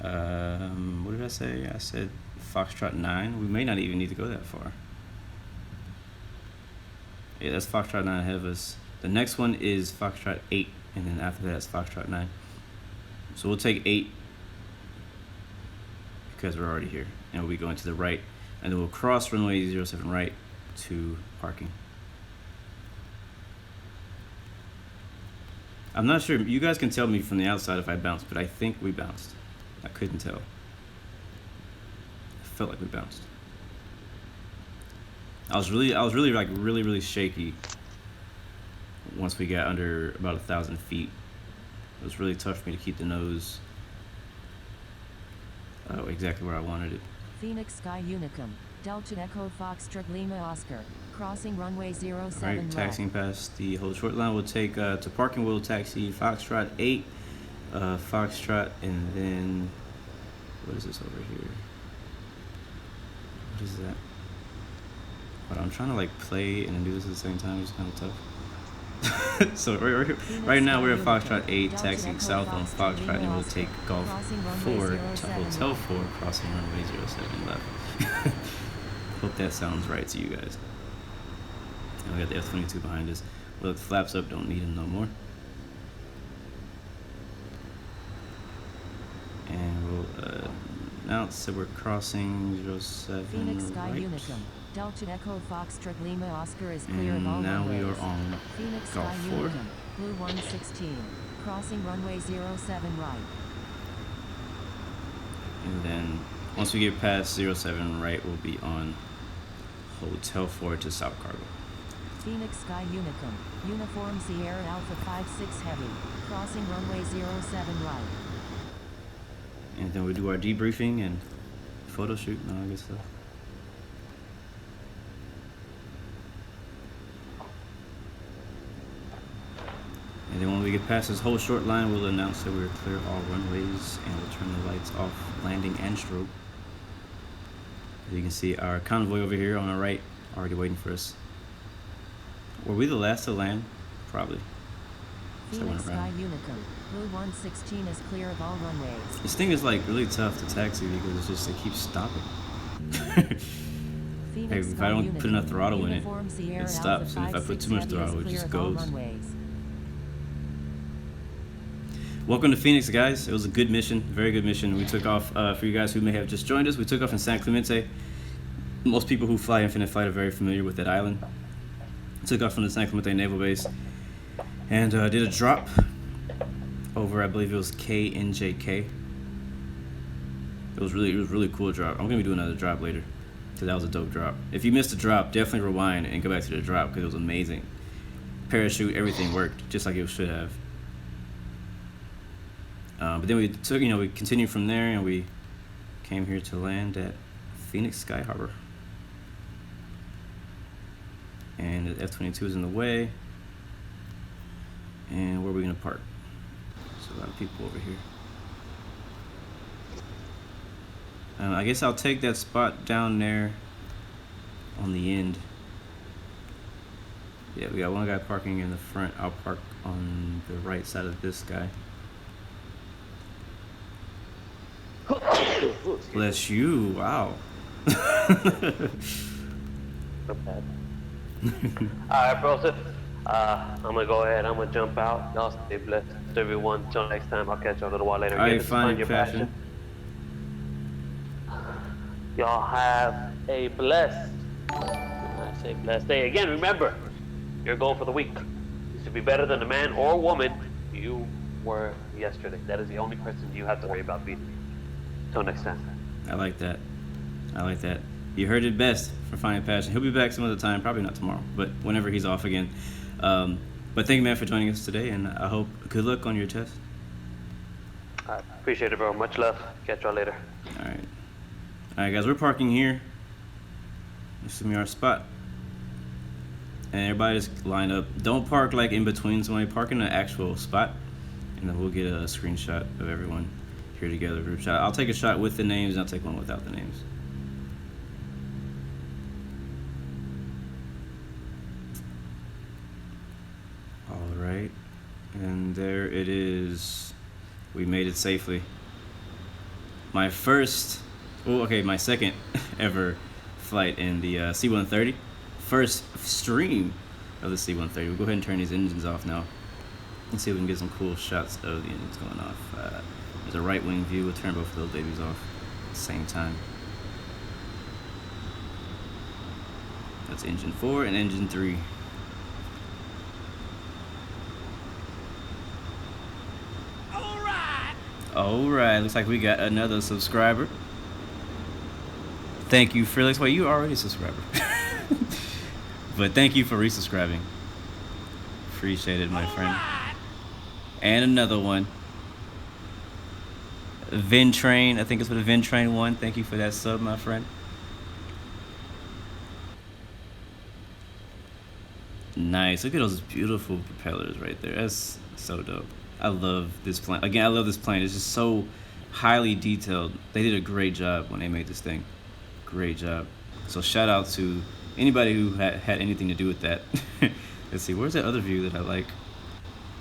What did I say? I said Foxtrot 9. We may not even need to go that far. Yeah, that's Foxtrot 9 ahead of us. The next one is Foxtrot 8, and then after that it's Foxtrot 9. So we'll take 8 because we're already here, and we'll be going to the right, and then we'll cross runway 07 right to parking. I'm not sure. You guys can tell me from the outside if I bounced, but I think we bounced. I couldn't tell. I felt like we bounced. I was really shaky once we got under about 1,000 feet. It was really tough for me to keep the nose exactly where I wanted it. Phoenix Sky Unicum. Delta Echo Foxtrot Lima Oscar. Crossing runway 07 All right, left. taxiing past the whole short line. We'll take to parking. We'll taxi Foxtrot 8, Foxtrot, and then what is this over here? What is that? But I'm trying to like play and then do this at the same time. It's kind of tough. So right now we're at Foxtrot 8, taxiing south on Foxtrot, and we'll take Golf 4 to Hotel 4, crossing runway 07 left. Hope that sounds right to you guys. And we got the F-22 behind us. Look, flaps up, don't need them no more. And we'll announce so we're crossing 07 Phoenix Sky right. Unicum. Delta Echo Foxtrot Lima Oscar is clear of all And now we runways. are on Phoenix Golf Sky 4. Unicum. Blue 116. Crossing runway 07 right. And then once we get past 07 right, we'll be on Hotel 4 to South Cargo. Phoenix Sky Unicum. Uniform Sierra Alpha 56 Heavy. Crossing runway 07 right. And then we do our debriefing and photo shoot and all that good stuff. And then when we get past this whole short line, we'll announce that we're clear all runways and we'll turn the lights off, landing and strobe. As you can see our convoy over here on our right, already waiting for us. Were we the last to land? Probably. So I went Phoenix Sky around. Unicum. Blue 116 is clear of all runways. This thing is like really tough to taxi because it's just, it keeps stopping. Phoenix Hey, if Sky I don't put enough Unicum. throttle in it, Uniform Sierra it stops. Alpha And if I put 56 too much Heavy throttle, is it clear just of all goes. runways. Welcome to Phoenix, guys. It was a good mission, very good mission. We took off, for you guys who may have just joined us, we took off in San Clemente. Most people who fly Infinite Flight are very familiar with that island. Took off from the San Clemente Naval Base and did a drop over, I believe it was KNJK. It was really cool drop. I'm gonna be doing another drop later because that was a dope drop. If you missed the drop, definitely rewind and go back to the drop because it was amazing. Parachute, everything worked just like it should have. But then we took, we continued from there and we came here to land at Phoenix Sky Harbor. And the F-22 is in the way. And where are we gonna park? There's a lot of people over here. I guess I'll take that spot down there on the end. Yeah, we got one guy parking in the front. I'll park on the right side of this guy. Bless you. Wow. Not bad. Alright, bro. I'm gonna go ahead. I'm gonna jump out. Y'all stay blessed, everyone. Till next time. I'll catch you a little while later. Alright, Again, this is fine, Your Passion. Y'all have a blessed, I say blessed day. Again, remember, your goal for the week is to be better than the man or woman you were yesterday. That is the only person you have to worry about beating. Till next time. I like that. I like that. You heard it best for Finding Passion. He'll be back some other time, probably not tomorrow, but whenever he's off again. But thank you, man, for joining us today, and I hope good luck on your test. I appreciate it, bro. Much love. Catch y'all later. All right. All right, guys, we're parking here. This is gonna be our spot. And everybody just line up. Don't park like in between somebody. Park in an actual spot, and then we'll get a screenshot of everyone here together, group shot. I'll take a shot with the names, and I'll take one without the names. All right, and there it is. We made it safely. My second ever flight in the C-130. First stream of the C-130. We'll go ahead and turn these engines off now. Let's see if we can get some cool shots of the engines going off. There's a right wing view. We'll turn both of those babies off at the same time. That's engine 4 and engine 3. Alright, looks like we got another subscriber. Thank you, Felix. Wait, you already a subscriber. But thank you for resubscribing. Appreciate it, my friend. And another one. Vintrain, I think it's with a Vintrain 1. Thank you for that sub, my friend. Nice. Look at those beautiful propellers right there. That's so dope. I love this plane. Again, I love this plane. It's just so highly detailed. They did a great job when they made this thing. Great job. So shout out to anybody who had anything to do with that. Let's see, where's that other view that I like?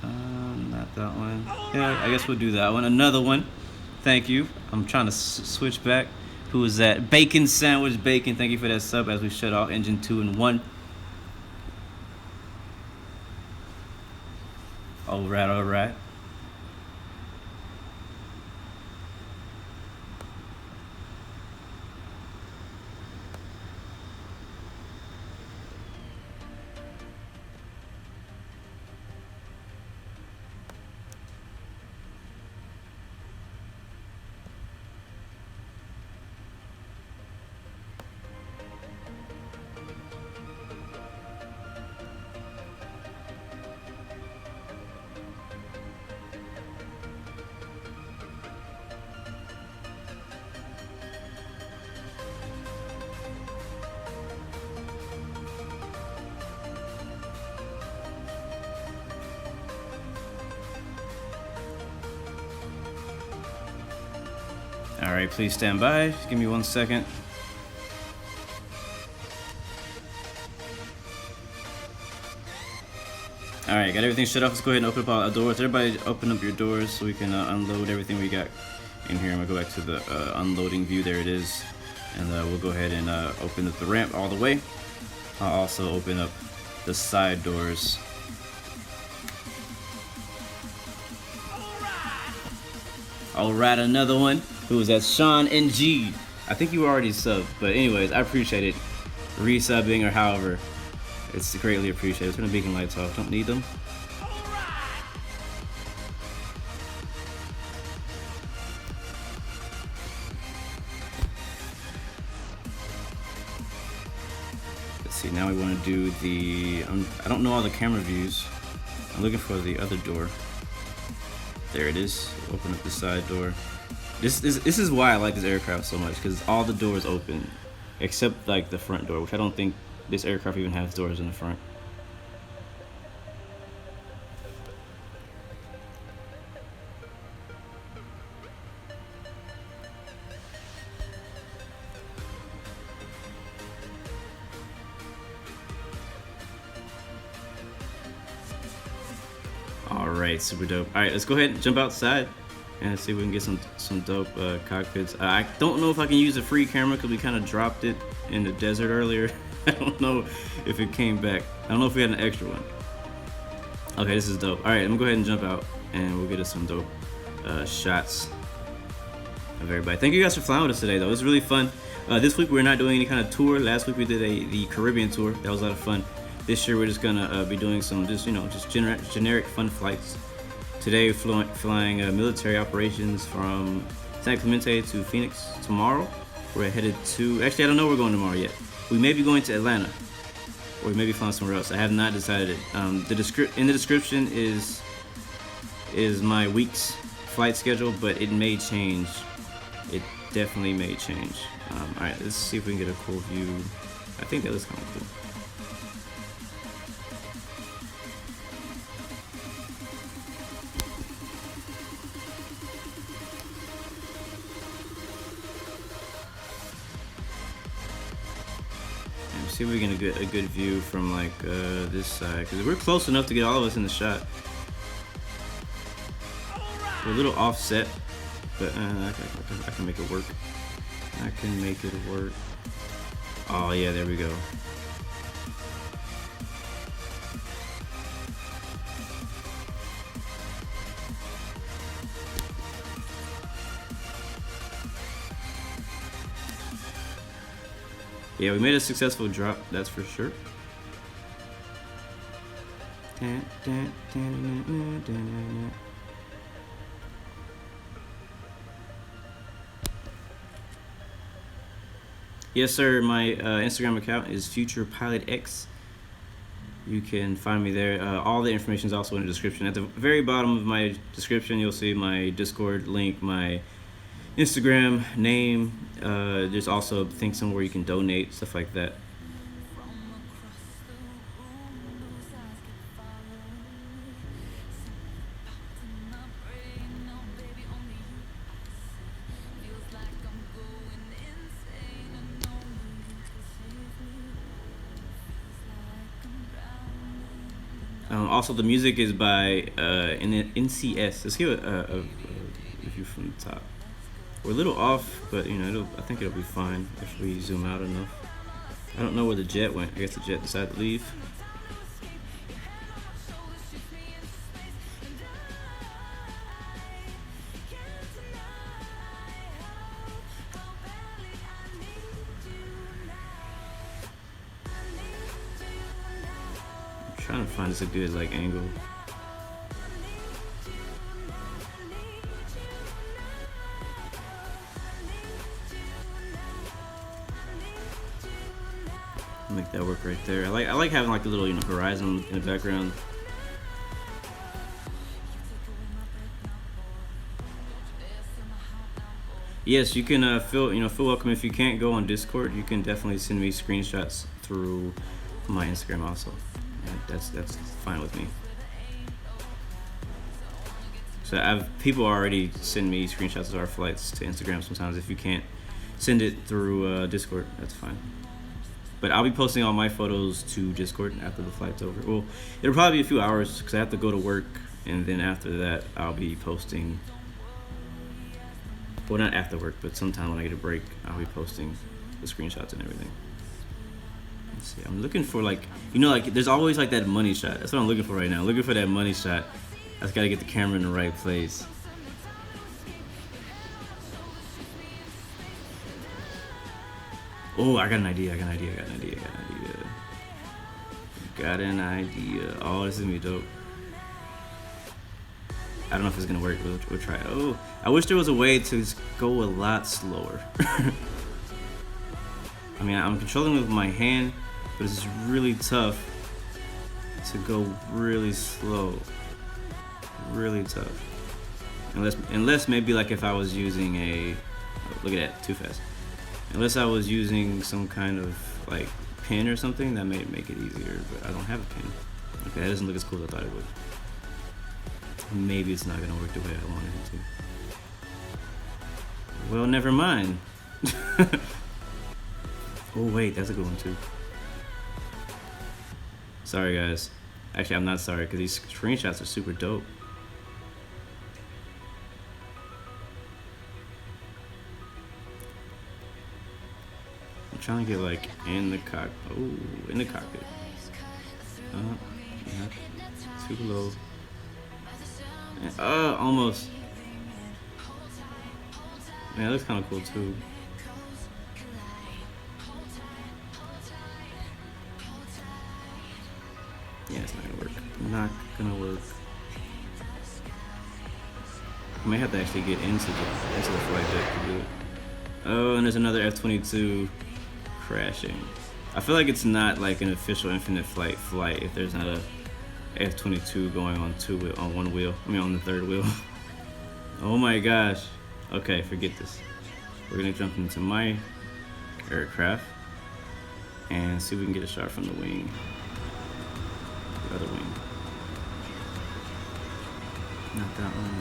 Not that one. Yeah, I guess we'll do that one. Another one. Thank you. I'm trying to switch back. Who is that? Bacon Sandwich Bacon. Thank you for that sub as we shut off engine 2 and 1. All right, all right. All right, please stand by. Just give me 1 second. All right, got everything shut off. Let's go ahead and open up all our doors. Everybody open up your doors so we can unload everything we got in here. I'm gonna go back to the unloading view. There it is. And we'll go ahead and open up the ramp all the way. I'll also open up the side doors. All right, another one. Who was that? Sean NG. I think you already subbed, but anyways, I appreciate it. Resubbing or however, it's greatly appreciated. Let's turn the beacon lights off. Don't need them. Let's see. Now we want to do the. I don't know all the camera views. I'm looking for the other door. There it is. Open up the side door. This is why I like this aircraft so much, because all the doors open except like the front door, which I don't think this aircraft even has doors in the front. All right, super dope. All right, let's go ahead and jump outside and see if we can get some dope cockpits. I don't know if I can use a free camera because we kind of dropped it in the desert earlier. I don't know if it came back. I don't know if we had an extra one. Okay, this is dope. All right, I'm gonna go ahead and jump out and we'll get us some dope shots of everybody. Thank you guys for flying with us today, though. It was really fun. This week we're not doing any kind of tour. Last week we did the Caribbean tour. That was a lot of fun. This year we're just gonna be doing some just generic fun flights. Today we're flying military operations from San Clemente to Phoenix. Tomorrow we're headed to, actually I don't know where we're going tomorrow yet. We may be going to Atlanta, or we may be flying somewhere else. I have not decided. In the description is my week's flight schedule, but it may change. It definitely may change. All right, let's see if we can get a cool view. I think that looks kind of cool. See if we can get a good view from like this side, because we're close enough to get all of us in the shot. We're a little offset, but I can make it work. I can make it work. Oh yeah, there we go. Yeah, we made a successful drop, that's for sure. Yes, sir. My Instagram account is FuturePilotX. You can find me there. All the information is also in the description. At the very bottom of my description, you'll see my Discord link, my Instagram name. There's also a thing somewhere you can donate, stuff like that. Also, the music is by NCS. Let's give a review from the top. We're a little off, but you know, I think it'll be fine if we zoom out enough. I don't know where the jet went. I guess the jet decided to leave. I'm trying to find us a good like angle. Make that work right there. I like having like a little, you know, horizon in the background. Yes, you can feel welcome. If you can't go on Discord, you can definitely send me screenshots through my Instagram also. And that's fine with me. So people already send me screenshots of our flights to Instagram sometimes. If you can't send it through Discord, that's fine. But I'll be posting all my photos to Discord after the flight's over. Well, it'll probably be a few hours because I have to go to work, and then after that, I'll be posting. Well, not after work, but sometime when I get a break, I'll be posting the screenshots and everything. Let's see. I'm looking for like, you know, like there's always like that money shot. That's what I'm looking for right now. I'm looking for that money shot. I just gotta get the camera in the right place. Oh, I got an idea. Got an idea. Oh, this is gonna be dope. I don't know if it's gonna work. We'll try it. Oh, I wish there was a way to go a lot slower. I mean, I'm controlling with my hand, but it's really tough to go really slow. Really tough. Unless maybe like if I was using a, oh, look at that, too fast. Unless I was using some kind of like pin or something, that may make it easier, but I don't have a pin. Okay, that doesn't look as cool as I thought it would. Maybe it's not gonna work the way I wanted it to. Well, never mind. Oh wait, that's a good one too. Sorry guys. Actually, I'm not sorry because these screenshots are super dope. I'm trying to get like in the cockpit. Oh, in the cockpit. Not too low. Almost. Man, that looks kind of cool too. Yeah, it's not gonna work. Not gonna work. I may have to actually get into the flight deck to do it. Oh, and there's another F-22 crashing. I feel like it's not like an official infinite flight if there's not a F-22 going on one wheel. I mean on the third wheel. Oh my gosh. Okay, forget this. We're gonna jump into my aircraft and see if we can get a shot from the wing. The other wing. Not that one.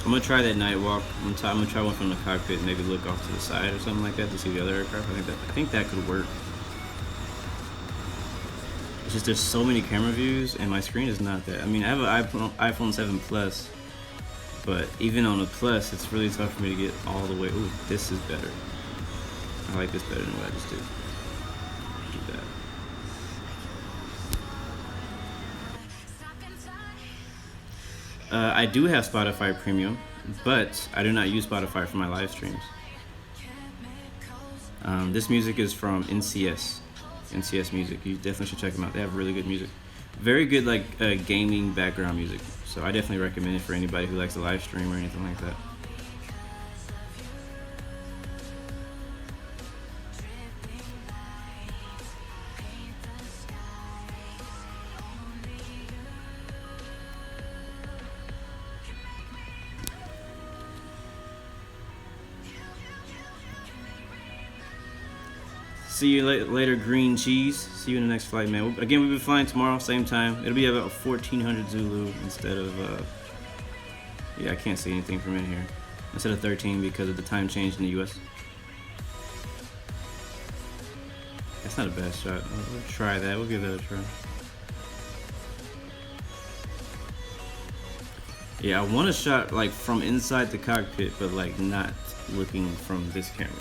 I'm gonna try that night walk. I'm gonna try one from the cockpit and maybe look off to the side or something like that to see the other aircraft. I think that could work. It's just there's so many camera views and my screen is not that. I mean, I have an iPhone 7 Plus, but even on a Plus, it's really tough for me to get all the way. Ooh, this is better. I like this better than what I just did. Do that. I do have Spotify Premium, but I do not use Spotify for my live streams. This music is from NCS Music. You definitely should check them out. They have really good music. Very good like gaming background music. So I definitely recommend it for anybody who likes to live stream or anything like that. See you later, green cheese. See you in the next flight, man. Again, we'll be flying tomorrow, same time. It'll be about 1400 Zulu instead of, yeah, I can't see anything from in here. Instead of 13 because of the time change in the US. That's not a bad shot. We'll try that. We'll give that a try. Yeah, I want a shot like from inside the cockpit, but like not looking from this camera.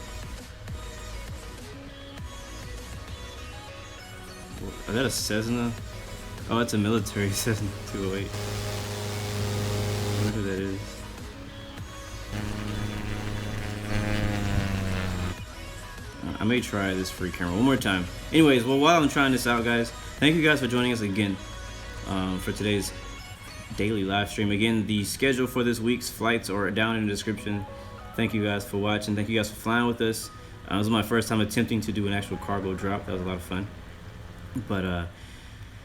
Is that a Cessna? Oh, it's a military Cessna 208. I wonder who that is. I may try this free camera one more time. Anyways, well, while I'm trying this out, guys, thank you guys for joining us again for today's daily live stream. Again, the schedule for this week's flights are down in the description. Thank you guys for watching. Thank you guys for flying with us. This was my first time attempting to do an actual cargo drop. That was a lot of fun. But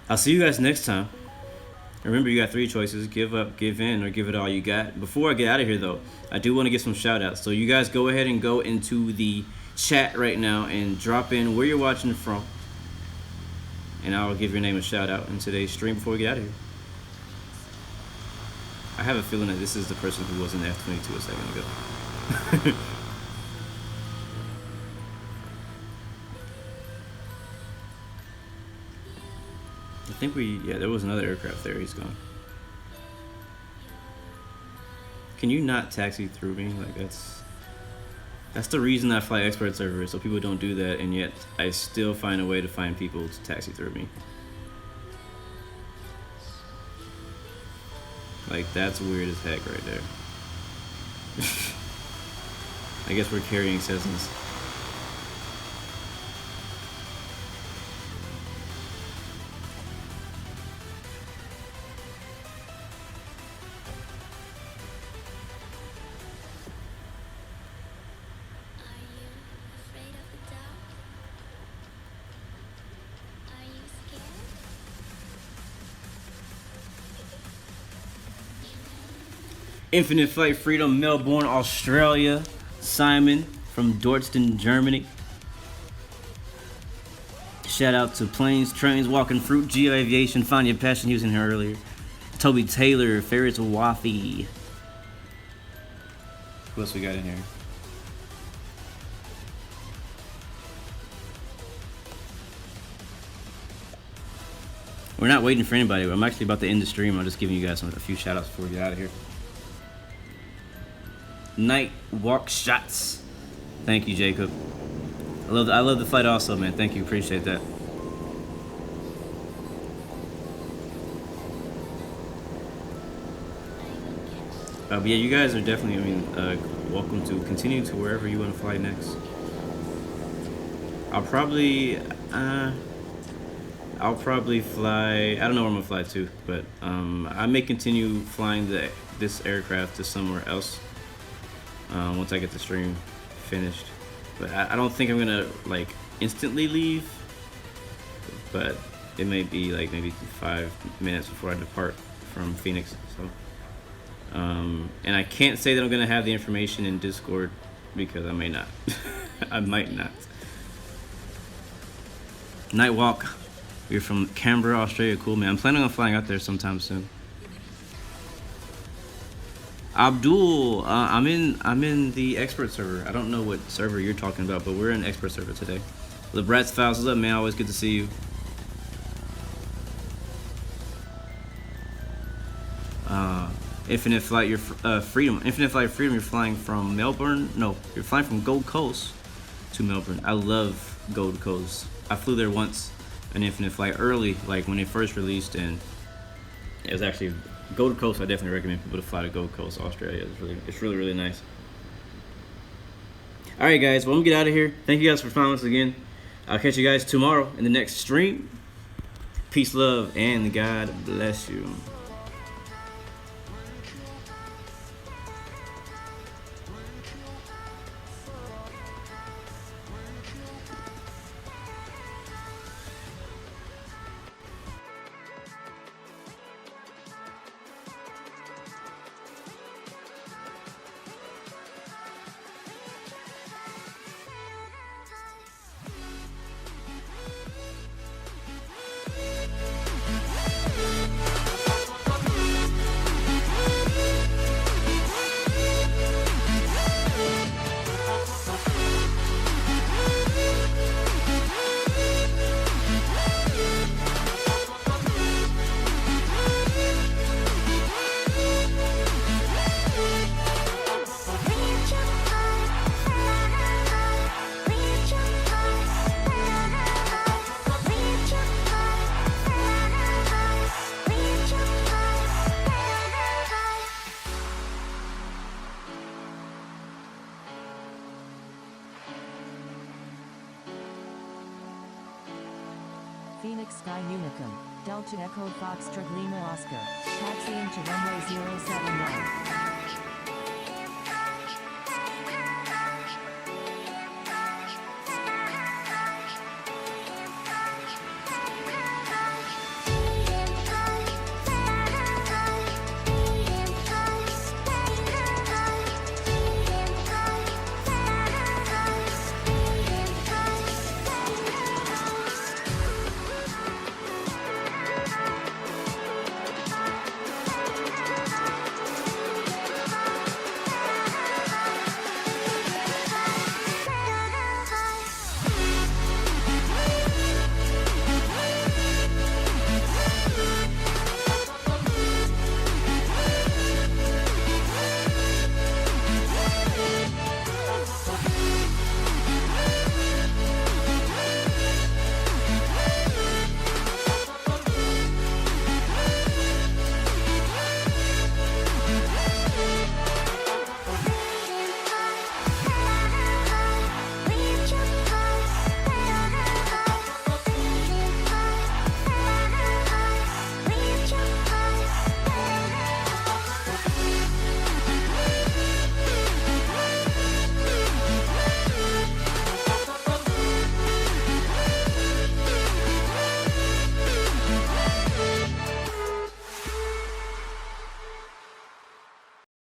I'll see you guys next time. Remember, you got 3 choices: give up, give in, or give it all you got. Before I get out of here, though, I do want to get some shout outs. So you guys go ahead and go into the chat right now and drop in where you're watching from, and I'll give your name a shout out in today's stream before we get out of here. I have a feeling that this is the person who was in the F-22 a second ago. I think yeah, there was another aircraft there. He's gone. Can you not taxi through me? Like, that's the reason I fly expert servers, so people don't do that, and yet I still find a way to find people to taxi through me. Like, that's weird as heck right there. I guess we're carrying Cessnas. Infinite Flight Freedom, Melbourne, Australia. Simon from Dortmund, Germany. Shout out to Planes, Trains, Walking Fruit, Geo Aviation, Find Your Passion, he was in here earlier. Toby Taylor, Ferris Waffy. Who else we got in here? We're not waiting for anybody. I'm actually about to end the stream. I'm just giving you guys a few shout outs before we get out of here. Night Walk Shots. Thank you, Jacob. I love the flight also, man. Thank you. Appreciate that. But yeah, you guys are definitely, welcome to continue to wherever you want to fly next. I'll probably fly, I don't know where I'm gonna fly to, but I may continue flying this aircraft to somewhere else once I get the stream finished. But I don't think I'm gonna like instantly leave, but it may be like maybe 5 minutes before I depart from Phoenix. So and I can't say that I'm gonna have the information in Discord because I may not. I might not. Nightwalk, you're from Canberra, Australia. Cool, man. I'm planning on flying out there sometime soon. Abdul, I'm in the expert server. I don't know what server you're talking about, but we're in expert server today. LeBrat's Files, what's up, man? Always good to see you. Infinite Flight, Freedom. Infinite Flight Freedom, you're flying from Melbourne. No, you're flying from Gold Coast to Melbourne. I love Gold Coast. I flew there once, an Infinite Flight early, like when it first released, and it was actually Gold Coast. I definitely recommend people to fly to Gold Coast, Australia. It's really nice. All right, guys. Well, I'm gonna get out of here. Thank you guys for following us again. I'll catch you guys tomorrow in the next stream. Peace, love, and God bless you. Unicum, Delta Echo Foxtrot Lima Oscar, taxiing to runway 079.